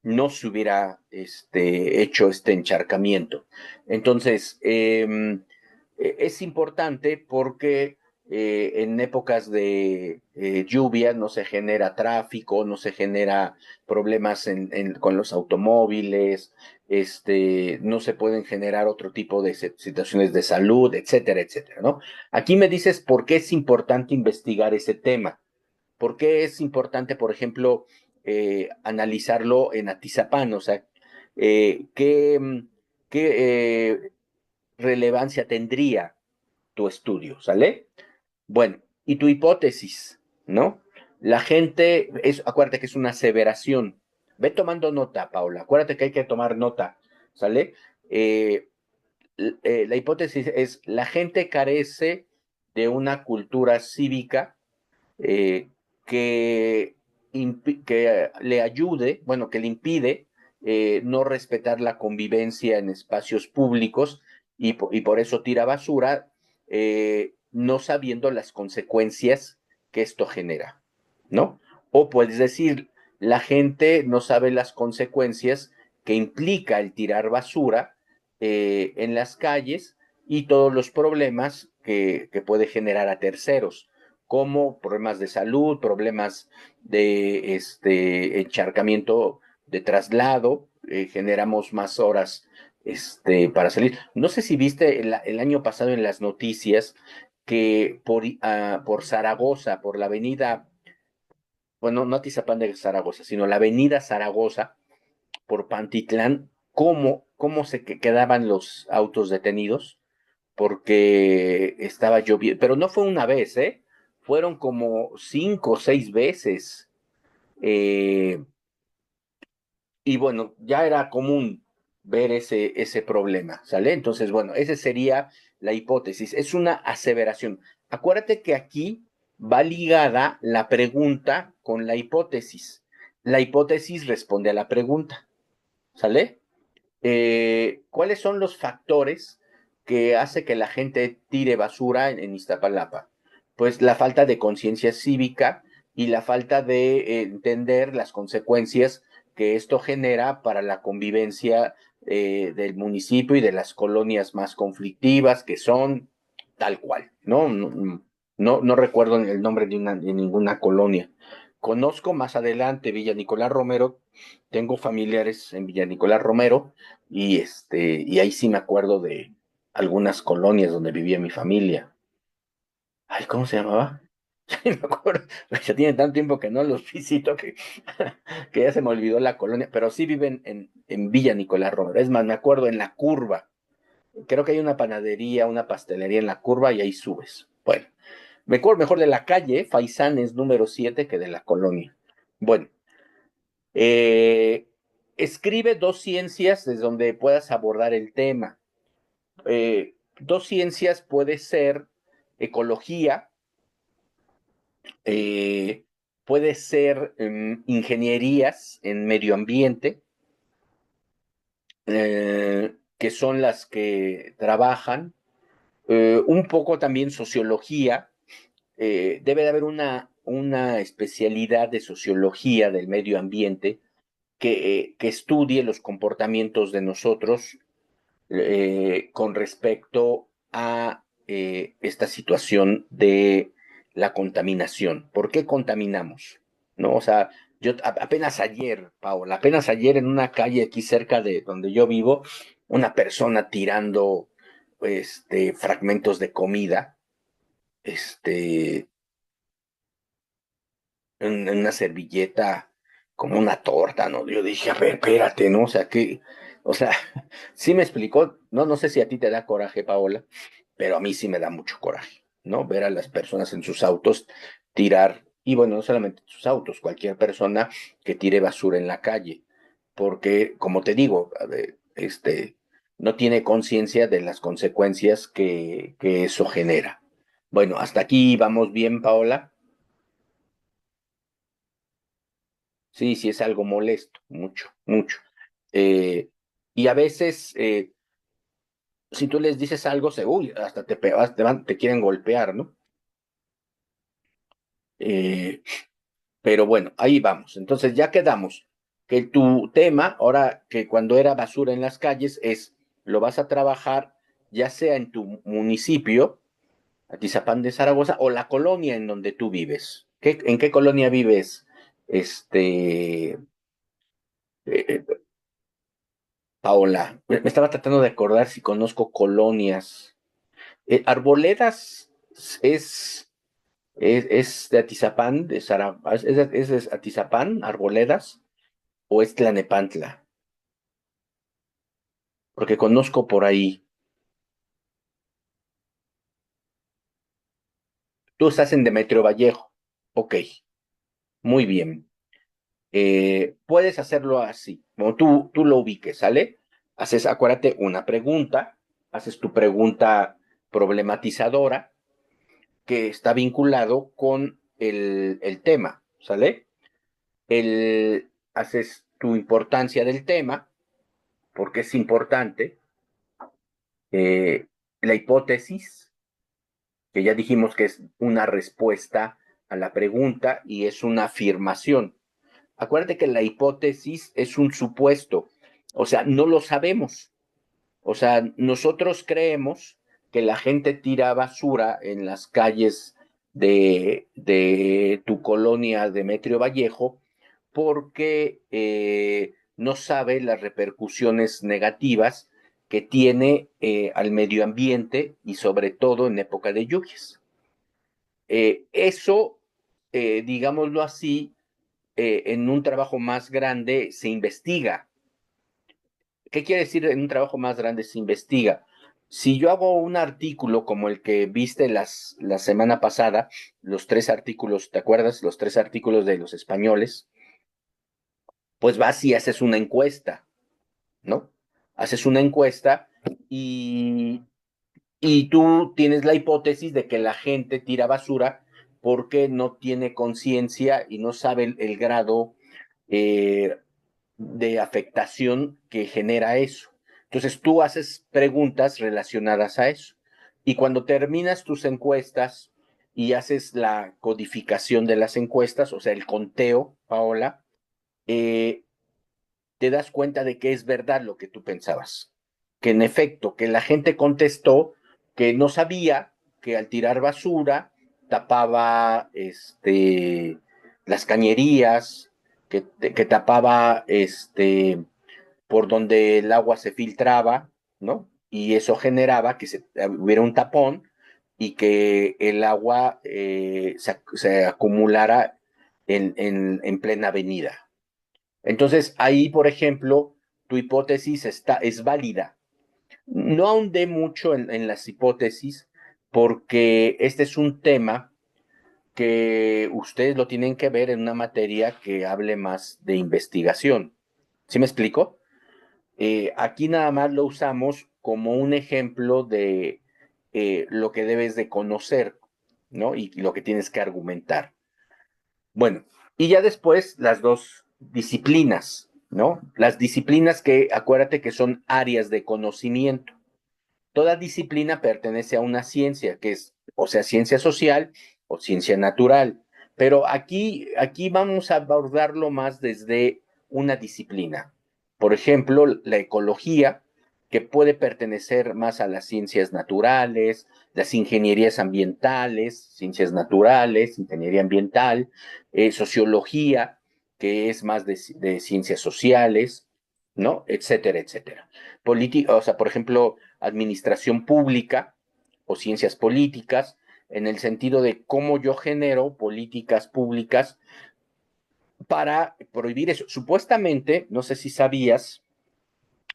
no se hubiera hecho este encharcamiento. Entonces, es importante porque en épocas de lluvia no se genera tráfico, no se genera problemas con los automóviles, no se pueden generar otro tipo de situaciones de salud, etcétera, etcétera, ¿no? Aquí me dices por qué es importante investigar ese tema, por qué es importante, por ejemplo, analizarlo en Atizapán, o sea, qué relevancia tendría tu estudio, ¿sale? Bueno, y tu hipótesis, ¿no? La gente, acuérdate que es una aseveración. Ve tomando nota, Paula. Acuérdate que hay que tomar nota, ¿sale? Eh, la hipótesis es, la gente carece de una cultura cívica eh, que, que le ayude, bueno, que le impide no respetar la convivencia en espacios públicos y por eso tira basura, no sabiendo las consecuencias que esto genera, ¿no? O puedes decir, la gente no sabe las consecuencias que implica el tirar basura en las calles y todos los problemas que puede generar a terceros como problemas de salud, problemas de encharcamiento de traslado, generamos más horas para salir. No sé si viste el año pasado en las noticias que por Zaragoza, por la avenida, bueno, no Atizapán de Zaragoza, sino la avenida Zaragoza, por Pantitlán, cómo quedaban los autos detenidos porque estaba lloviendo, pero no fue una vez, ¿eh? Fueron como 5 o 6 veces. eh, y bueno, ya era común ver ese problema, ¿sale? Entonces, bueno, esa sería la hipótesis. Es una aseveración. Acuérdate que aquí va ligada la pregunta con la hipótesis. La hipótesis responde a la pregunta, ¿sale? ¿Cuáles son los factores que hace que la gente tire basura en Iztapalapa? Pues la falta de conciencia cívica y la falta de entender las consecuencias que esto genera para la convivencia del municipio y de las colonias más conflictivas, que son tal cual, ¿no? No recuerdo el nombre de ninguna colonia. Conozco más adelante Villa Nicolás Romero, tengo familiares en Villa Nicolás Romero, y ahí sí me acuerdo de algunas colonias donde vivía mi familia. Ay, ¿cómo se llamaba? Sí, me acuerdo, ya tiene tanto tiempo que no los visito que ya se me olvidó la colonia, pero sí viven en Villa Nicolás Romero. Es más, me acuerdo en la curva. Creo que hay una panadería, una pastelería en la curva y ahí subes. Bueno, me acuerdo mejor de la calle, Faisanes número 7, que de la colonia. Bueno, eh, escribe dos ciencias desde donde puedas abordar el tema. Dos ciencias puede ser ecología, eh, puede ser ingenierías en medio ambiente, que son las que trabajan, un poco también sociología. Debe de haber una especialidad de sociología del medio ambiente que estudie los comportamientos de nosotros con respecto a esta situación de la contaminación. ¿Por qué contaminamos? ¿No? O sea, yo apenas ayer, Paola, apenas ayer en una calle aquí cerca de donde yo vivo, una persona tirando fragmentos de comida, este, en una servilleta como una torta, ¿no? Yo dije, a ver, espérate, ¿no? O sea, o sea, sí me explicó, no sé si a ti te da coraje, Paola, pero a mí sí me da mucho coraje, ¿no? Ver a las personas en sus autos tirar, y bueno, no solamente sus autos, cualquier persona que tire basura en la calle, porque, como te digo, a ver, no tiene conciencia de las consecuencias que eso genera. Bueno, hasta aquí vamos bien, Paola. Sí, sí es algo molesto, mucho, mucho. Eh, y a veces, si tú les dices algo, uy, hasta te quieren golpear, ¿no? Eh, pero bueno, ahí vamos. Entonces ya quedamos que tu tema, ahora que cuando era basura en las calles, lo vas a trabajar ya sea en tu municipio, Atizapán de Zaragoza, o la colonia en donde tú vives. ¿En qué colonia vives? Eh, Paola, me estaba tratando de acordar si conozco colonias. Arboledas es, es de Atizapán, ¿es de Atizapán, Arboledas, o es Tlanepantla? Porque conozco por ahí. Tú estás en Demetrio Vallejo. Ok, muy bien. Puedes hacerlo así, como tú lo ubiques, ¿sale? Acuérdate, una pregunta, haces tu pregunta problematizadora que está vinculado con el tema, ¿sale? Haces tu importancia del tema, porque es importante, eh, la hipótesis, que ya dijimos que es una respuesta a la pregunta y es una afirmación. Acuérdate que la hipótesis es un supuesto, o sea, no lo sabemos. O sea, nosotros creemos que la gente tira basura en las calles de tu colonia Demetrio Vallejo porque no sabe las repercusiones negativas que tiene al medio ambiente y sobre todo en época de lluvias. Eso, digámoslo así, en un trabajo más grande se investiga. ¿Qué quiere decir en un trabajo más grande se investiga? Si yo hago un artículo como el que viste la semana pasada, los tres artículos, ¿te acuerdas? Los tres artículos de los españoles, pues vas y haces una encuesta, ¿no? Haces una encuesta y, y tú tienes la hipótesis de que la gente tira basura porque no tiene conciencia y no sabe el grado eh, de afectación que genera eso. Entonces tú haces preguntas relacionadas a eso. Y cuando terminas tus encuestas y haces la codificación de las encuestas, o sea, el conteo, Paola, eh, te das cuenta de que es verdad lo que tú pensabas. Que en efecto, que la gente contestó que no sabía que al tirar basura tapaba las cañerías, que tapaba por donde el agua se filtraba, ¿no? Y eso generaba que hubiera un tapón y que el agua se acumulara en plena avenida. Entonces, ahí, por ejemplo, tu hipótesis es válida. No ahondé mucho en las hipótesis porque este es un tema que ustedes lo tienen que ver en una materia que hable más de investigación. ¿Sí me explico? Aquí nada más lo usamos como un ejemplo de lo que debes de conocer, ¿no? Y lo que tienes que argumentar. Bueno, y ya después las dos disciplinas, ¿no? Las disciplinas que acuérdate que son áreas de conocimiento. Toda disciplina pertenece a una ciencia, que es, o sea, ciencia social o ciencia natural. Pero aquí vamos a abordarlo más desde una disciplina. Por ejemplo, la ecología, que puede pertenecer más a las ciencias naturales, las ingenierías ambientales, ciencias naturales, ingeniería ambiental, sociología, que es más de ciencias sociales, ¿no? Etcétera, etcétera. O sea, por ejemplo, administración pública o ciencias políticas, en el sentido de cómo yo genero políticas públicas para prohibir eso. Supuestamente, no sé si sabías,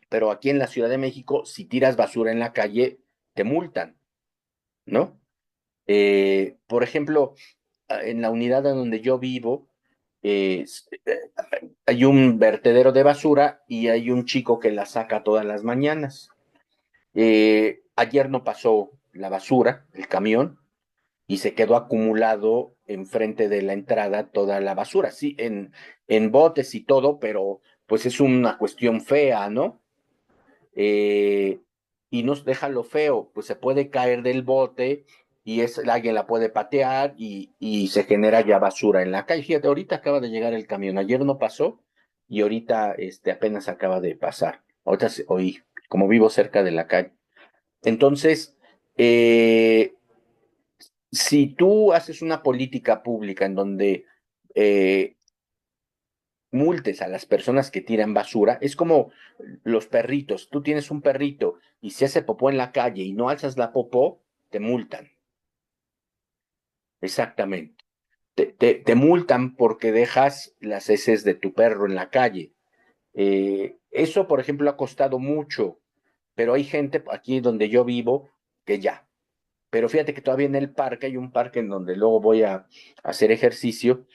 pero aquí en la Ciudad de México, si tiras basura en la calle, te multan, ¿no? Por ejemplo, en la unidad en donde yo vivo, eh, hay un vertedero de basura y hay un chico que la saca todas las mañanas. Ayer no pasó la basura, el camión, y se quedó acumulado enfrente de la entrada toda la basura, sí, en botes y todo, pero pues es una cuestión fea, ¿no? Eh, y nos deja lo feo, pues se puede caer del bote y alguien la puede patear y se genera ya basura en la calle. Fíjate, ahorita acaba de llegar el camión, ayer no pasó y ahorita apenas acaba de pasar. Ahorita oí, como vivo cerca de la calle. Entonces, si tú haces una política pública en donde eh, multes a las personas que tiran basura, es como los perritos. Tú tienes un perrito y se hace popó en la calle y no alzas la popó, te multan. Exactamente. Te multan porque dejas las heces de tu perro en la calle. Eso, por ejemplo, ha costado mucho, pero hay gente aquí donde yo vivo que ya. Pero fíjate que todavía en el parque, hay un parque en donde luego voy a hacer ejercicio,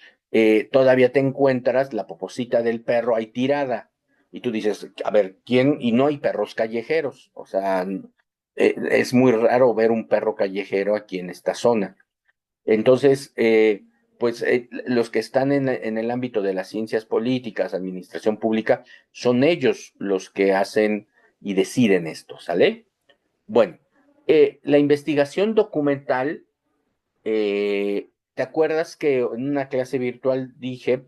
todavía te encuentras la poposita del perro ahí tirada. Y tú dices, a ver, ¿quién? Y no hay perros callejeros. O sea, es muy raro ver un perro callejero aquí en esta zona. Entonces, pues los que están en el ámbito de las ciencias políticas, administración pública, son ellos los que hacen y deciden esto, ¿sale? Bueno, la investigación documental, ¿te acuerdas que en una clase virtual dije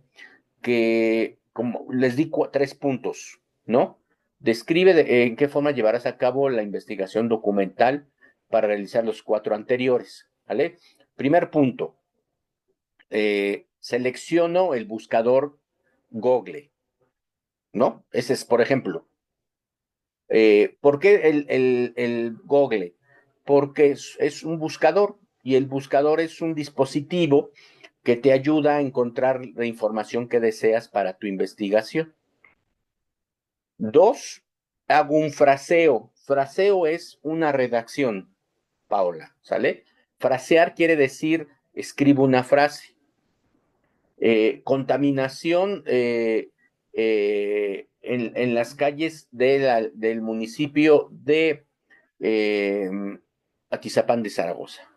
que, como les di 3 puntos, ¿no? Describe en qué forma llevarás a cabo la investigación documental para realizar los 4 anteriores, ¿vale? Primer punto, selecciono el buscador Google, ¿no? Ese es, por ejemplo, ¿por qué el Google? Porque es un buscador y el buscador es un dispositivo que te ayuda a encontrar la información que deseas para tu investigación. 2, hago un fraseo. Fraseo es una redacción, Paola, ¿sale? Frasear quiere decir escribo una frase. Contaminación en las calles del municipio de eh, Atizapán de Zaragoza,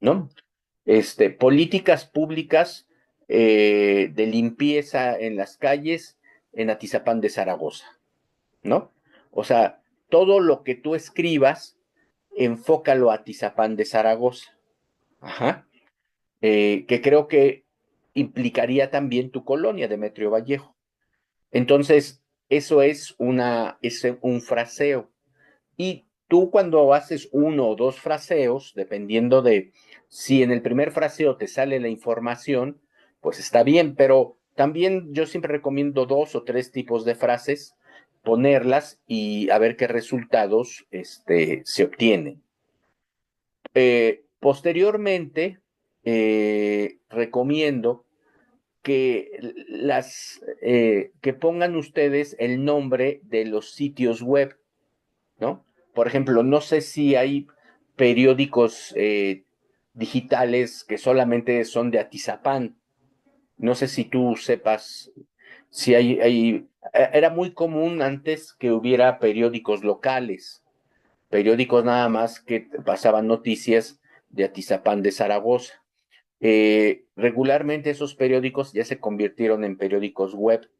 ¿no? Políticas públicas de limpieza en las calles en Atizapán de Zaragoza, ¿no? O sea, todo lo que tú escribas, enfócalo a Atizapán de Zaragoza. Ajá. Que creo que implicaría también tu colonia, Demetrio Vallejo. Entonces, eso es un fraseo. Y tú cuando haces uno o dos fraseos, dependiendo de si en el primer fraseo te sale la información, pues está bien, pero también yo siempre recomiendo dos o tres tipos de frases, ponerlas y a ver qué resultados se obtienen. Posteriormente, recomiendo que pongan ustedes el nombre de los sitios web, ¿no? Por ejemplo, no sé si hay periódicos digitales que solamente son de Atizapán. No sé si tú sepas si era muy común antes que hubiera periódicos locales, periódicos nada más que pasaban noticias de Atizapán de Zaragoza. Regularmente esos periódicos ya se convirtieron en periódicos web.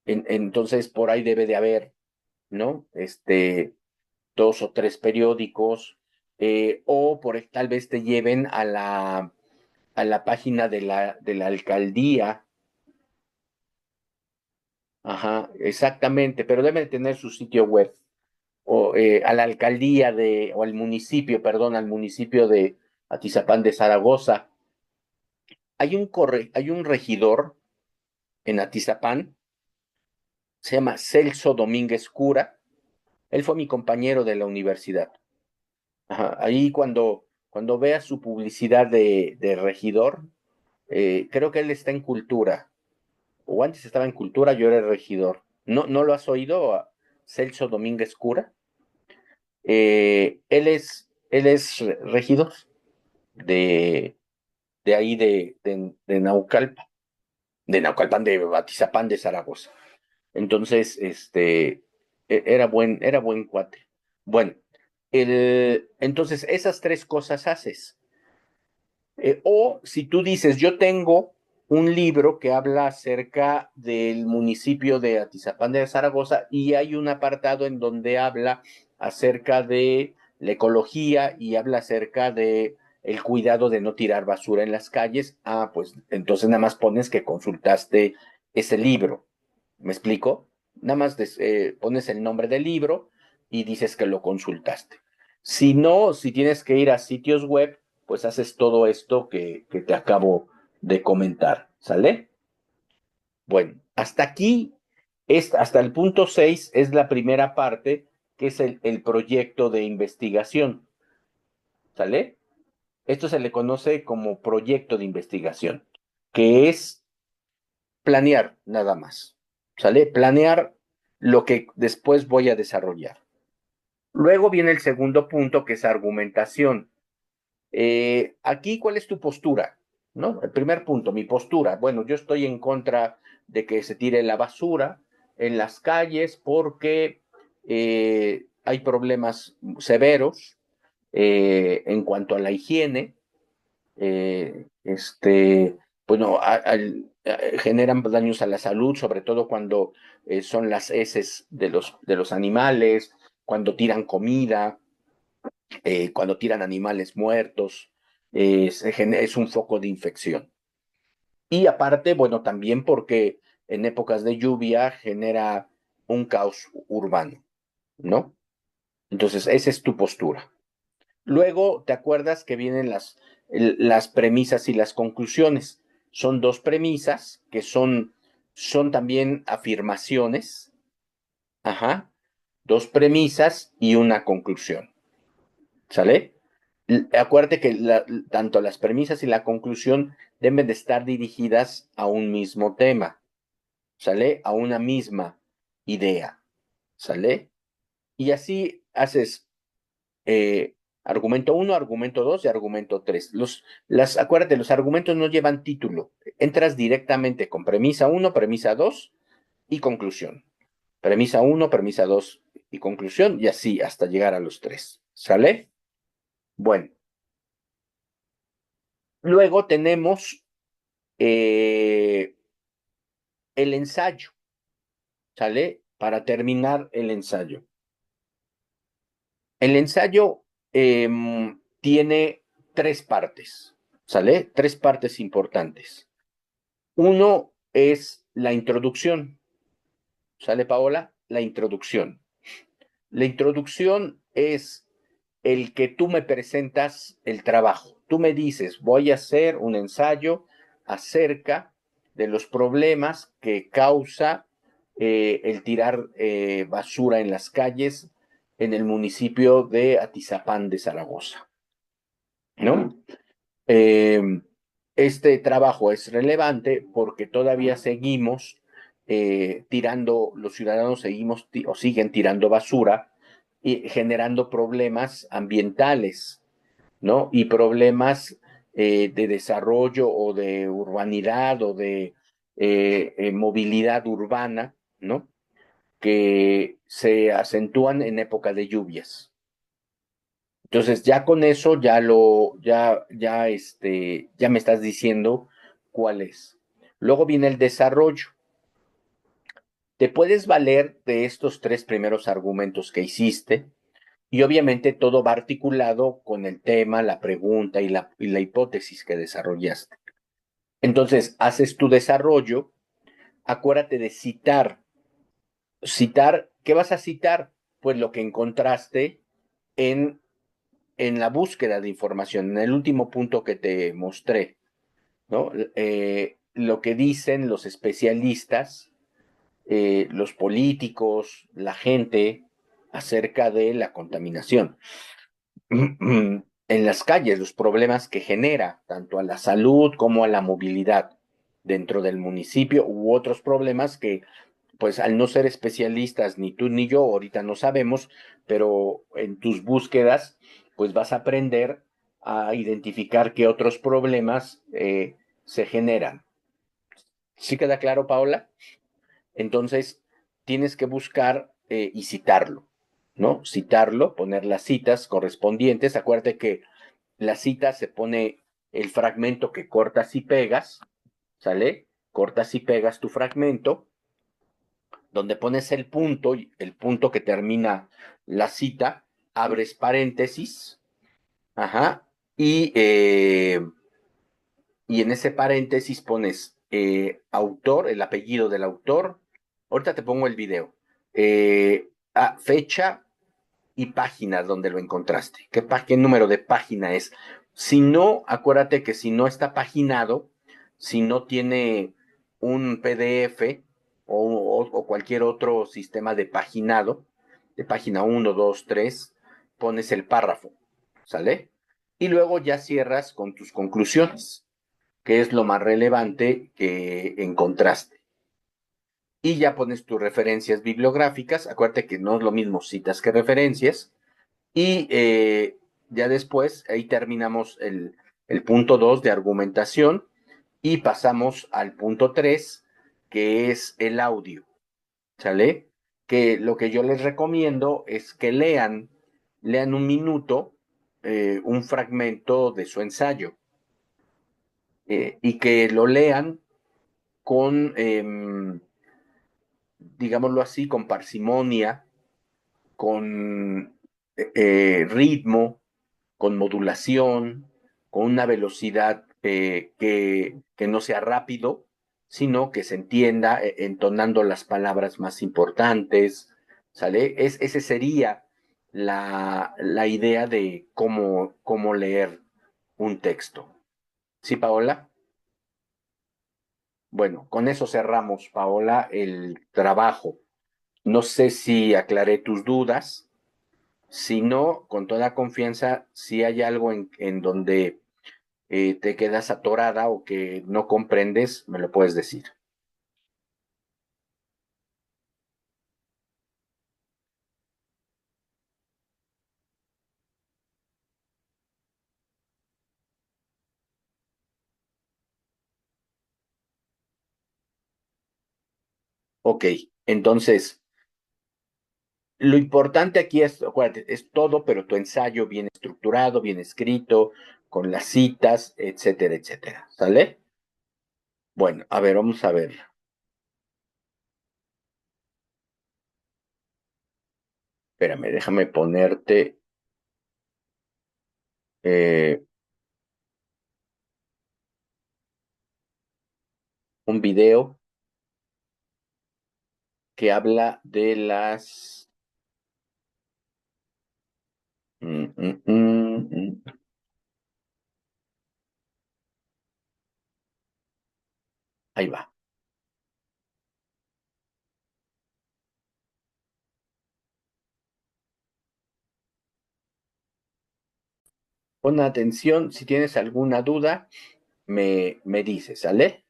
Entonces por ahí debe de haber, ¿no? Dos o tres periódicos, o tal vez te lleven a la página de la alcaldía. Ajá, exactamente, pero deben tener su sitio web, o a la alcaldía o al municipio, perdón, al municipio de Atizapán de Zaragoza. Hay un regidor en Atizapán, se llama Celso Domínguez Cura. Él fue mi compañero de la universidad. Ajá, ahí cuando veas su publicidad de regidor, creo que él está en cultura, o antes estaba en cultura, yo era el regidor. ¿No lo has oído a Celso Domínguez Cura? Él es regidor de, de ahí de Naucalpan, de Atizapán de Zaragoza. Entonces, era buen cuate. Bueno, entonces esas tres cosas haces. O si tú dices, yo tengo un libro que habla acerca del municipio de Atizapán de Zaragoza y hay un apartado en donde habla acerca de la ecología y habla acerca de el cuidado de no tirar basura en las calles. Pues entonces nada más pones que consultaste ese libro. ¿Me explico? Nada más pones el nombre del libro y dices que lo consultaste. Si no, si tienes que ir a sitios web, pues haces todo esto que te acabo de comentar, ¿sale? Bueno, hasta aquí, hasta el punto 6 es la primera parte, que es el proyecto de investigación, ¿sale? Esto se le conoce como proyecto de investigación, que es planear nada más, ¿sale? Planear lo que después voy a desarrollar. Luego viene el segundo punto, que es argumentación. Aquí, ¿cuál es tu postura? ¿No? El primer punto, mi postura. Bueno, yo estoy en contra de que se tire la basura en las calles porque hay problemas severos en cuanto a la higiene. Bueno, generan daños a la salud, sobre todo cuando son las heces de los animales, cuando tiran comida, cuando tiran animales muertos, es un foco de infección. Y aparte, bueno, también porque en épocas de lluvia genera un caos urbano, ¿no? Entonces, esa es tu postura. Luego, ¿te acuerdas que vienen las premisas y las conclusiones? Son dos premisas que son también afirmaciones, ajá, dos premisas y una conclusión, ¿sale? Acuérdate que tanto las premisas y la conclusión deben de estar dirigidas a un mismo tema, ¿sale? A una misma idea, ¿sale? Y así haces argumento 1, argumento 2 y argumento 3. Acuérdate, los argumentos no llevan título. Entras directamente con premisa 1, premisa 2 y conclusión. Premisa 1, premisa 2 y conclusión, y así hasta llegar a los 3. ¿Sale? Bueno. Luego tenemos el ensayo, ¿sale? Para terminar el ensayo. El ensayo tiene tres partes, ¿sale? Tres partes importantes. Uno es la introducción, ¿Sale, Paola? La introducción. La introducción es el que tú me presentas el trabajo. Tú me dices, voy a hacer un ensayo acerca de los problemas que causa el tirar basura en las calles en el municipio de Atizapán de Zaragoza, ¿no? Eh, este trabajo es relevante porque todavía seguimos tirando, los ciudadanos seguimos o siguen tirando basura y generando problemas ambientales, ¿no? Y problemas de desarrollo o de urbanidad o de movilidad urbana, ¿no? Que se acentúan en época de lluvias. Entonces, ya con eso ya me estás diciendo cuál es. Luego viene el desarrollo. Te puedes valer de estos tres primeros argumentos que hiciste y obviamente todo va articulado con el tema, la pregunta y la hipótesis que desarrollaste. Entonces, haces tu desarrollo, acuérdate de citar. Citar, ¿qué vas a citar? Pues lo que encontraste en la búsqueda de información, en el último punto que te mostré, ¿no? Lo que dicen los especialistas, los políticos, la gente acerca de la contaminación. En las calles, los problemas que genera tanto a la salud como a la movilidad dentro del municipio u otros problemas que pues al no ser especialistas, ni tú ni yo, ahorita no sabemos, pero en tus búsquedas, pues vas a aprender a identificar qué otros problemas se generan. ¿Sí queda claro, Paola? Entonces, tienes que buscar y citarlo, ¿no? Citarlo, poner las citas correspondientes. Acuérdate que la cita se pone el fragmento que cortas y pegas, ¿sale? Cortas y pegas tu fragmento donde pones el punto que termina la cita, abres paréntesis, ajá, y en ese paréntesis pones autor, el apellido del autor, ahorita te pongo el video, fecha y página donde lo encontraste, qué número de página es. Si no, acuérdate que si no está paginado, si no tiene un PDF o cualquier otro sistema de paginado, de página 1, 2, 3, pones el párrafo, ¿sale? Y luego ya cierras con tus conclusiones, que es lo más relevante que encontraste. Y ya pones tus referencias bibliográficas, acuérdate que no es lo mismo citas que referencias, y ya después, ahí terminamos el punto 2 de argumentación y pasamos al punto 3, que es el audio, ¿sale? Que lo que yo les recomiendo es que lean un minuto, un fragmento de su ensayo, y que lo lean con, digámoslo así, con parsimonia, con ritmo, con modulación, con una velocidad que no sea rápido, sino que se entienda entonando las palabras más importantes, ¿sale? Ese sería la idea de cómo leer un texto. ¿Sí, Paola? Bueno, con eso cerramos, Paola, el trabajo. No sé si aclaré tus dudas. Si no, con toda confianza, si hay algo en donde te quedas atorada o que no comprendes, me lo puedes decir. Ok, entonces, lo importante aquí es, acuérdate, es todo, pero tu ensayo bien estructurado, bien escrito, con las citas, etcétera, etcétera. ¿Sale? Bueno, a ver, vamos a ver. Espérame, déjame ponerte eh, un video que habla de las... Ahí va. Pon atención, si tienes alguna duda, me dices, ¿sale?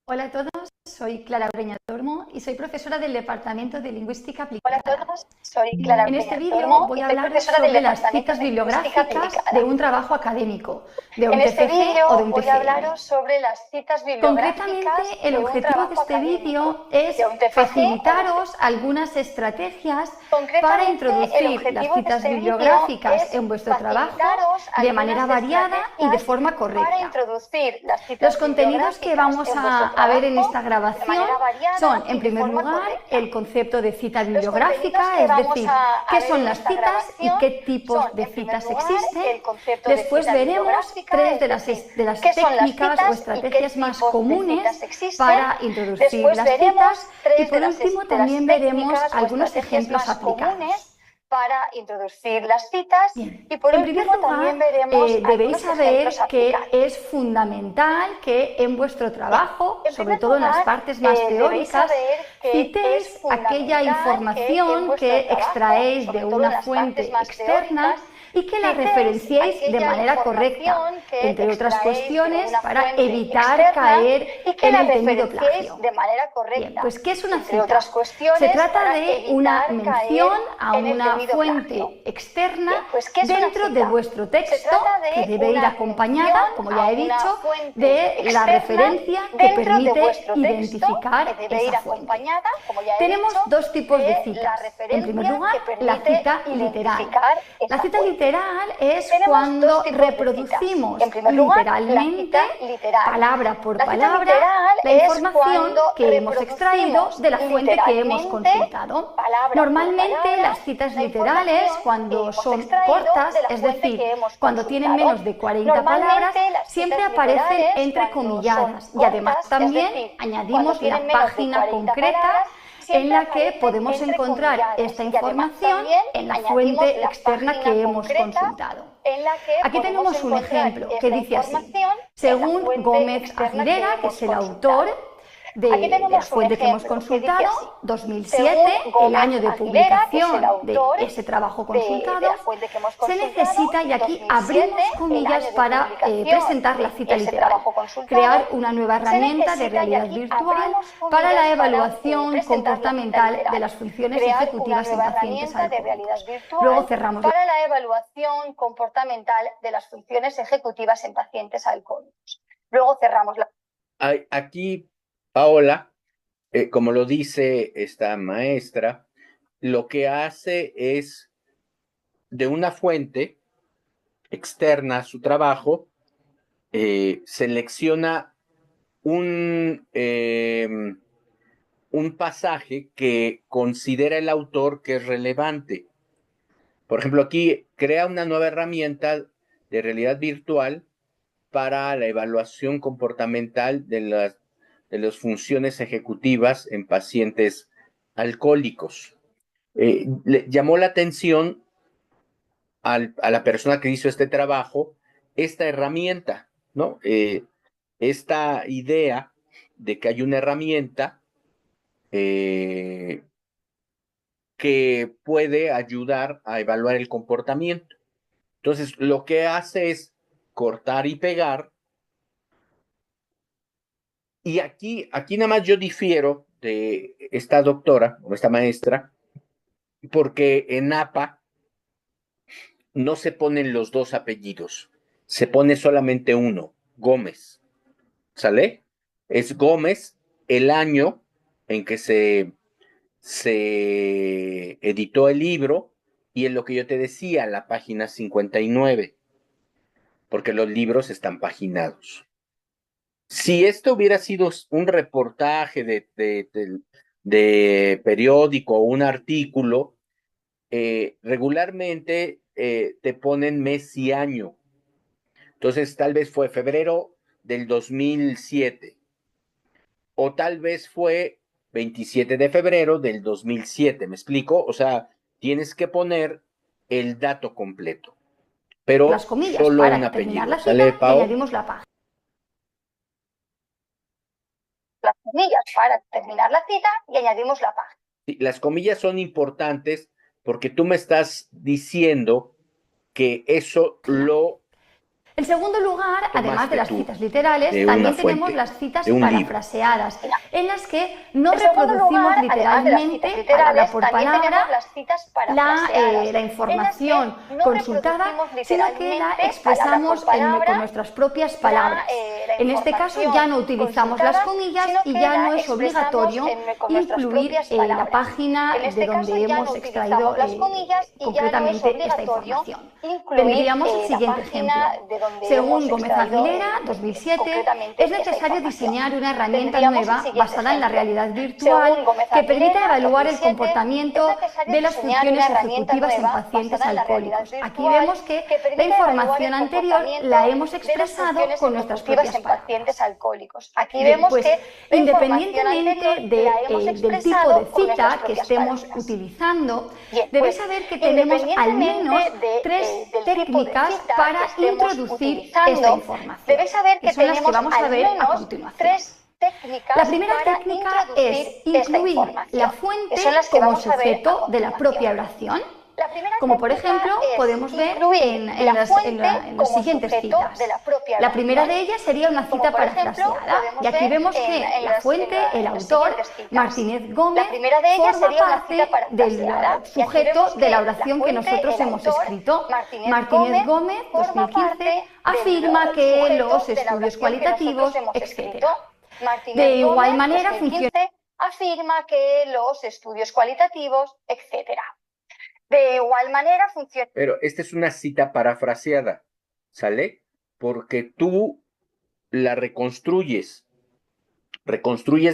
Hola a todos, soy Clara Breña Tormo y soy profesora del Departamento de Lingüística Aplicada. Hola a todos, soy Clara En este Breña vídeo Tormo voy y a soy hablar profesora del sobre las Departamento citas de Lingüística bibliográficas Aplicada. de un trabajo académico, de un En este TFG o de vídeo un voy a TFM. hablaros sobre las citas Concretamente, bibliográficas el de un objetivo de trabajo este académico, vídeo es de un TFG facilitaros algunas estrategias para Concretamente, el introducir objetivo las de citas este vídeo bibliográficas es en vuestro trabajo facilitaros de manera algunas variada y de estrategias forma para correcta. introducir las citas Los contenidos que vamos bibliográficas a ver en vuestro esta trabajo de grabación manera variada son, y en de primer forma lugar, correcta. el concepto de cita Los contenidos bibliográfica, que es vamos decir, a qué ver son en las esta citas y grabación qué tipos son, de en primer citas lugar, existen. el concepto de Después cita veremos bibliográfica, tres es de las, decir, de las qué son las técnicas o citas y qué estrategias más tipos de comunes citas existen. para introducir Después las veremos citas y tres por de las último técnicas también veremos o algunos estrategias ejemplos más aplicados. comunes para introducir las citas. Bien. Y por En primer último lugar, también veremos debéis algunos saber ejemplos que aplicados. es fundamental que en vuestro trabajo, En sobre primer todo en las lugar, partes más debéis teóricas, saber que citéis es aquella fundamental que en información vuestro que trabajo, extraéis sobre de todo en una las fuente partes más externa teóricas, y que la citéis referenciéis de aquella manera correcta, información que entre otras extraéis de cuestiones, una para fuente evitar externa caer y que en la el temido referenciéis plagio. de manera correcta. Bien, pues ¿qué es una Entre cita? otras cuestiones, Se trata para de una evitar mención caer a en el una temido fuente plagio. externa Bien, pues, ¿qué es una dentro de cita? vuestro Se texto, trata de que debe ir una acompañada, mención como a ya he una dicho, fuente de la externa referencia que dentro de permite vuestro texto, identificar que debe ir esa fuente. acompañada, como ya he Tenemos dicho, dos tipos de la citas. referencia En primer lugar, que la permite cita literal. identificar La esa cita fuente. literal es Tenemos cuando dos tipos de reproducimos citas. En primer lugar, la literalmente, cita literal. palabra por La cita palabra, literal la es información cuando que hemos extraído de la fuente que hemos literalmente, consultado. palabra por Normalmente palabra, las citas la literales, información cuando que hemos son extraído cortas, de la es fuente decir, que hemos cuando tienen consultado. menos de 40 palabras, Normalmente, las siempre citas aparecen literales, entrecomilladas cuando son y además cortas, también es decir, cuando añadimos tienen la menos de página 40 concreta palabras, en siempre la que aparecen podemos encontrar entrecomilladas. esta Y además información también en la añadimos fuente la externa página que hemos concreta consultado. en la que Aquí podemos tenemos un encontrar ejemplo esta que dice así. información en la Según fuente Gómez externa Aguilera, que hemos es el consultado. autor Aquí de la tenemos un fuente que hemos ejemplo que dice consultado, así. 2007, Según el Gómez año de Aguilera, que es el publicación autor de ese trabajo de consultado, la fuente que hemos se consultado, necesita, y aquí 2007, abrimos el comillas año de para publicación presentar la de cita ese literal, trabajo consultado, crear una nueva se herramienta de necesita, y realidad aquí virtual abrimos para la comillas evaluación presentar la cita comportamental literal. de las funciones Crear una ejecutivas en nueva pacientes herramienta de realidad alcohólicos. virtual Luego cerramos la... para la evaluación comportamental de las funciones ejecutivas en pacientes alcohólicos. Luego cerramos la... Aquí, Paola, como lo dice esta maestra, lo que hace es de una fuente externa a su trabajo, selecciona un pasaje que considera el autor que es relevante. Por ejemplo, aquí crea una nueva herramienta de realidad virtual para la evaluación comportamental de las funciones ejecutivas en pacientes alcohólicos. Le llamó la atención a la persona que hizo este trabajo esta herramienta, ¿no? Esta idea de que hay una herramienta que puede ayudar a evaluar el comportamiento. Entonces, lo que hace es cortar y pegar. Y aquí nada más yo difiero de esta doctora o esta maestra, porque en APA no se ponen los dos apellidos, se pone solamente uno, Gómez. ¿Sale? Es Gómez el año en que se editó el libro y en lo que yo te decía, la página 59, porque los libros están paginados. Si esto hubiera sido un reportaje de periódico o un artículo, regularmente te ponen mes y año. Entonces, tal vez fue febrero del 2007, o tal vez fue 27 de febrero del 2007, ¿me explico? O sea, tienes que poner el dato completo, pero las comillas solo para un terminar apellido, la ¿sale, cita y Pau? añadimos la página. Las comillas para terminar la cita y añadimos la página. Sí, las comillas son importantes porque tú me estás diciendo que eso lo En segundo lugar, además de las tú citas literales, de una también tenemos fuente, las citas de un libro. parafraseadas, en las que no En segundo reproducimos lugar, además de las literalmente, citas palabra literales, por también palabra, tenemos las citas parafraseadas, la información en las que no consultada, reproducimos sino que la literalmente, expresamos palabra por palabra, con nuestras propias palabras. la En este caso ya no utilizamos las comillas sino y que ya la no es expresamos obligatorio con nuestras incluir propias la palabras. página En este de caso donde ya hemos no extraído utilizamos las comillas y ya no es concretamente esta obligatorio información. incluir Tendríamos el la siguiente página ejemplo. de donde Según hemos Gómez extraído, Aguilera, 2007, concretamente es esta necesario información. diseñar una herramienta Tendríamos el nueva siguiente basada en la ejemplo. realidad virtual Según Gómez que permita Aguilera, evaluar el 2007, comportamiento es necesario de las diseñar funciones una herramienta ejecutivas en nueva pacientes basada en la realidad alcohólicos. Aquí virtual vemos que la permita evaluar información el anterior comportamiento la hemos de las expresado funciones con nuestras ejecutivas propias en palabras. pacientes alcohólicos. Aquí Bien, vemos pues, que la información independientemente anterior la hemos del tipo expresado de con nuestras cita que propias estemos palabras. utilizando, Bien, debéis pues, saber que tenemos al menos independientemente tres del tipo de técnicas cita para que estemos introducir utilizando, esta información, debéis saber que que son las que tenemos vamos a al ver a menos continuación. tres técnicas La primera para técnica introducir es esta incluir información, la que fuente son las que como vamos a ver a sujeto de la continuación. propia oración, La primera como por técnica ejemplo es podemos ver incluir en la las fuente las como siguientes sujeto citas. de la propia La primera de oración. ellas sería una Como cita por ejemplo, parafraseada, podemos y aquí ver vemos en que la las- fuente, en el las autor, siguientes citas. Martínez Gómez, La primera de ellas forma sería una parte cita parafraseada, del y aquí sujeto vemos de que la la oración que fuente, nosotros el hemos autor, escrito. Martínez Gómez, forma 2015, parte afirma del que sujeto los de la estudios oración que cualitativos, nosotros hemos etc. escrito. Martínez De igual Gómez, manera 2015, afirma que los estudios cualitativos, etc. De igual manera funciona. Pero esta es una cita parafraseada, ¿sale? Porque tú la reconstruyes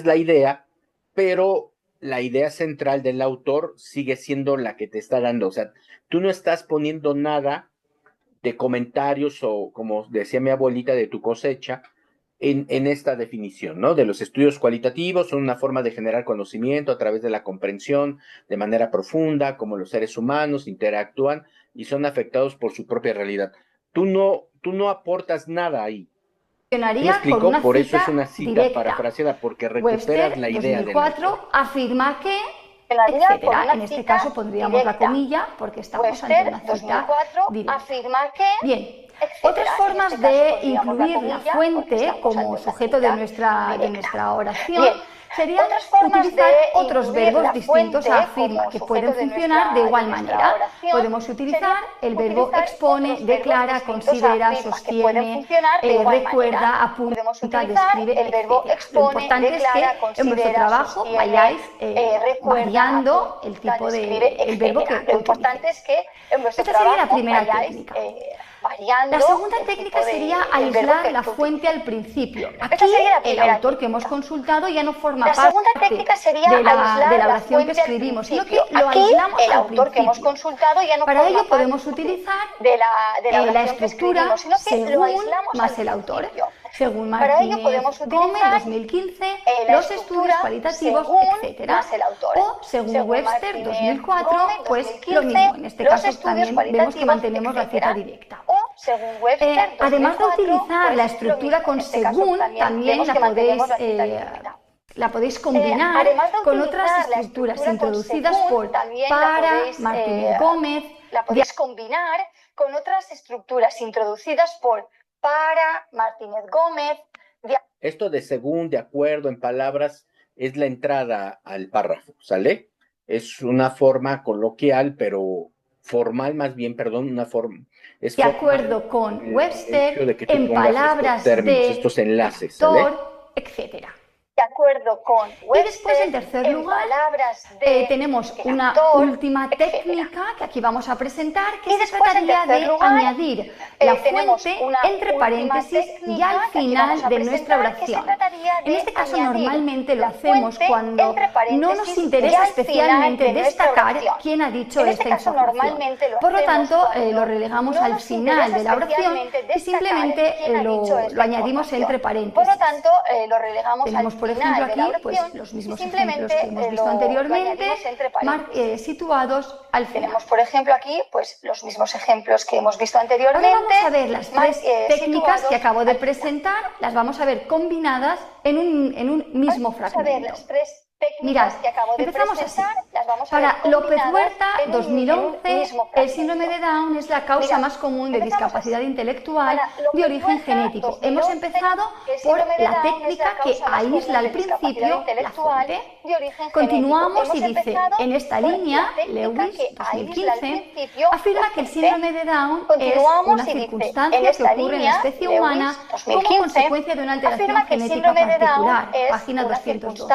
la idea, pero la idea central del autor sigue siendo la que te está dando. O sea, tú no estás poniendo nada de comentarios o, como decía mi abuelita, de tu cosecha en esta definición, ¿no? De los estudios cualitativos son una forma de generar conocimiento a través de la comprensión de manera profunda, cómo los seres humanos interactúan y son afectados por su propia realidad. Tú no aportas nada ahí. ¿Me Funcionaría con explico? una Por eso es cita una cita directa. parafraseada, porque recuperas Webster, la idea del 2004, autor. afirma que, Funcionaría con etcétera. una En este cita caso pondríamos la directa. comilla porque estamos ante Webster, una cita 2004, directa. afirma que. Bien, etcétera. otras En formas este caso de pondríamos la incluir la comilla porque fuente estamos como ante una sujeto cita de nuestra oración Bien. sería Otras formas utilizar de otros incluir verbos la distintos fuente a afirma, como que sujeto pueden de funcionar de igual nuestra manera. oración Podemos utilizar sería el verbo utilizar expone, otros declara, verbos distintos a considera, afirma, que pueden sostiene, funcionar de igual recuerda, manera. apunta, Podemos utilizar describe, el verbo etcétera. Lo expone, importante es declara, que en vuestro considera, trabajo sostiene, vayáis recuerda, variando el apunta, tipo describe, el verbo que etcétera. Lo importante es que en vuestro Esta sería la trabajo primera vayáis técnica. variando. La segunda el técnica tipo de- sería el verbo aislar que la tú fuente utilices. al principio. Esta Aquí sería la el primera autor que hemos técnica. consultado ya no forma La parte segunda técnica sería de la aislar la oración que fuente al escribimos, sino que principio. lo Aquí aislamos el al autor que hemos principio. consultado ya no Para forma ello podemos parte utilizar de la la oración que estructura escribimos, sino que lo según aislamos más al el autor. principio. Según Para ello Martínez podemos Gómez, utilizar 2015, la los estructura estudios cualitativos, según etc. más el autor. O según Webster, Martínez 2004, Gómez, pues 2015, lo mismo. En este los caso estudios también vemos que cualitativos, mantenemos la cita etcétera. directa. O según Webster, Además de 2004, utilizar pues la lo estructura mismo. con En este caso según, también también vemos la que mantenemos podéis, la cita directa. la podéis combinar Además de con utilizar otras la estructuras estructura con introducidas según, por también la para, podéis, Martínez Gómez. la podéis combinar con otras estructuras introducidas por para, Martínez Gómez. Esto de según, de acuerdo, en palabras, es la entrada al párrafo, ¿sale? Es una forma coloquial, pero formal más bien, perdón, una forma. Es De formal acuerdo con el Webster, hecho de que tú en pongas palabras estos términos, de estos enlaces, ¿sale? autor, etcétera. De acuerdo con Webster, Y después, en tercer lugar, palabras de tenemos una autor, última etcétera. técnica que aquí vamos a presentar, que Y se después, en trataría tercer de lugar, añadir la tenemos fuente una entre última paréntesis y técnica al que aquí final vamos a de nuestra presentar, que se oración. trataría En de este caso, añadir normalmente lo la hacemos fuente cuando entre paréntesis no nos y interesa al final especialmente de nuestra destacar oración. quién ha dicho En este esta caso, información. normalmente lo Por lo hacemos tanto, cuando lo relegamos no al nos final interesa de la oración especialmente y destacar simplemente quién ha dicho esta lo añadimos información. entre Por paréntesis. lo tanto, lo relegamos Tenemos, al por ejemplo, aquí pues, los mismos ejemplos que hemos visto anteriormente, situados al final. Tenemos, por ejemplo, aquí pues, los mismos ejemplos que hemos visto anteriormente. Ahora vamos a ver las tres técnicas que acabo de presentar, las vamos a ver combinadas en un mismo fragmento. Vamos a ver las tres Mirad, técnicas que acabo de empezamos presentar, así. las vamos a ver Para López combinadas Huerta, en un 2011, mismo el fragmento. síndrome de Down es la causa más común de discapacidad intelectual de origen genético. Hemos empezado por la técnica que aísla al principio la fuente. Continuamos y dice, en esta línea, Lewis, 2015, afirma que el síndrome de Down es una circunstancia que ocurre en la especie humana como consecuencia de una alteración genética particular. Página 202.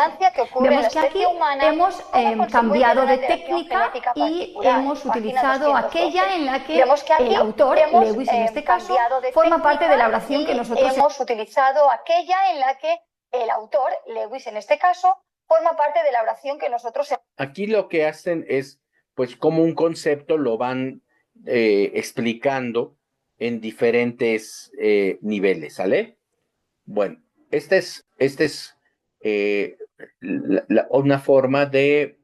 Vemos que aquí hemos cambiado de técnica y hemos utilizado aquella en la que el autor, Lewis en este caso, forma parte de la oración que nosotros hemos utilizado aquella en la que el autor, Lewis en este caso, forma parte de la oración que nosotros... Aquí lo que hacen es, pues como un concepto lo van explicando en diferentes niveles, ¿sale? Bueno, esta es una forma de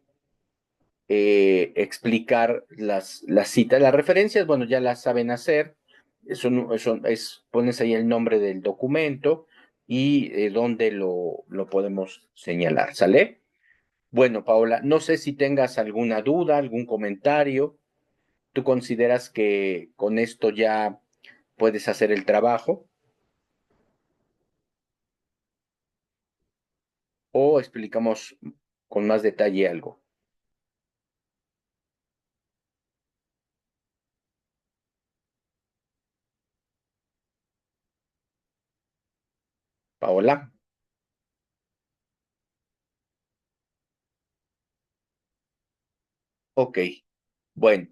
explicar las citas. Las referencias, bueno, ya las saben hacer. Pones ahí el nombre del documento y dónde lo podemos señalar, ¿sale? Bueno, Paola, no sé si tengas alguna duda, algún comentario. ¿Tú consideras que con esto ya puedes hacer el trabajo? ¿O explicamos con más detalle algo? Paola. Ok, bueno,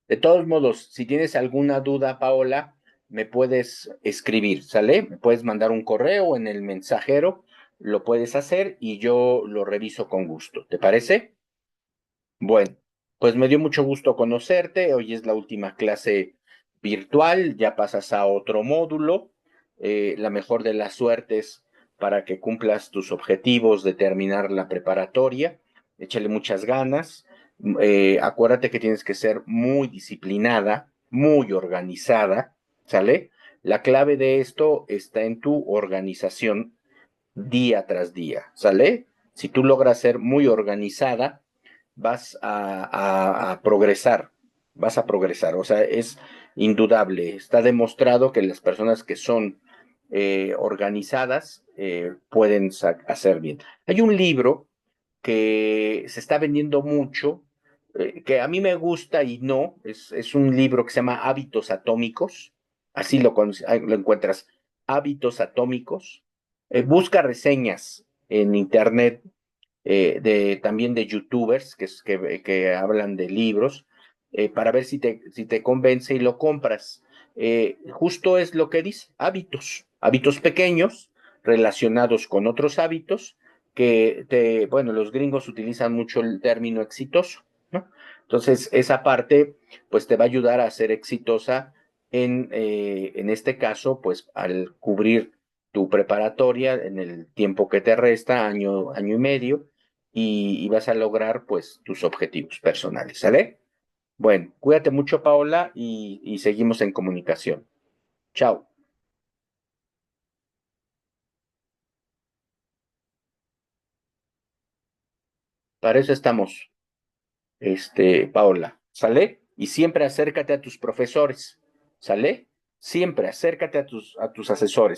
de todos modos, si tienes alguna duda, Paola, me puedes escribir, ¿sale? Me puedes mandar un correo en el mensajero, lo puedes hacer y yo lo reviso con gusto, ¿te parece? Bueno, pues me dio mucho gusto conocerte, hoy es la última clase virtual, ya pasas a otro módulo, la mejor de las suertes para que cumplas tus objetivos de terminar la preparatoria, échale muchas ganas. Acuérdate que tienes que ser muy disciplinada, muy organizada, ¿sale? La clave de esto está en tu organización día tras día, ¿sale? Si tú logras ser muy organizada, vas a progresar, o sea, es indudable, está demostrado que las personas que son organizadas pueden hacer bien. Hay un libro que se está vendiendo mucho, que a mí me gusta y no, es un libro que se llama Hábitos Atómicos, así lo encuentras, Hábitos Atómicos. Busca reseñas en internet también de youtubers que hablan de libros, para ver si te convence y lo compras. Justo es lo que dice, hábitos pequeños relacionados con otros hábitos bueno, los gringos utilizan mucho el término exitoso, ¿no? Entonces, esa parte, pues te va a ayudar a ser exitosa en este caso, pues al cubrir tu preparatoria en el tiempo que te resta, año y medio, y vas a lograr, pues, tus objetivos personales, ¿sale? Bueno, cuídate mucho, Paola, y seguimos en comunicación. Chao. Para eso estamos, Paola, ¿sale? Y siempre acércate a tus profesores, ¿sale? Siempre acércate a tus asesores.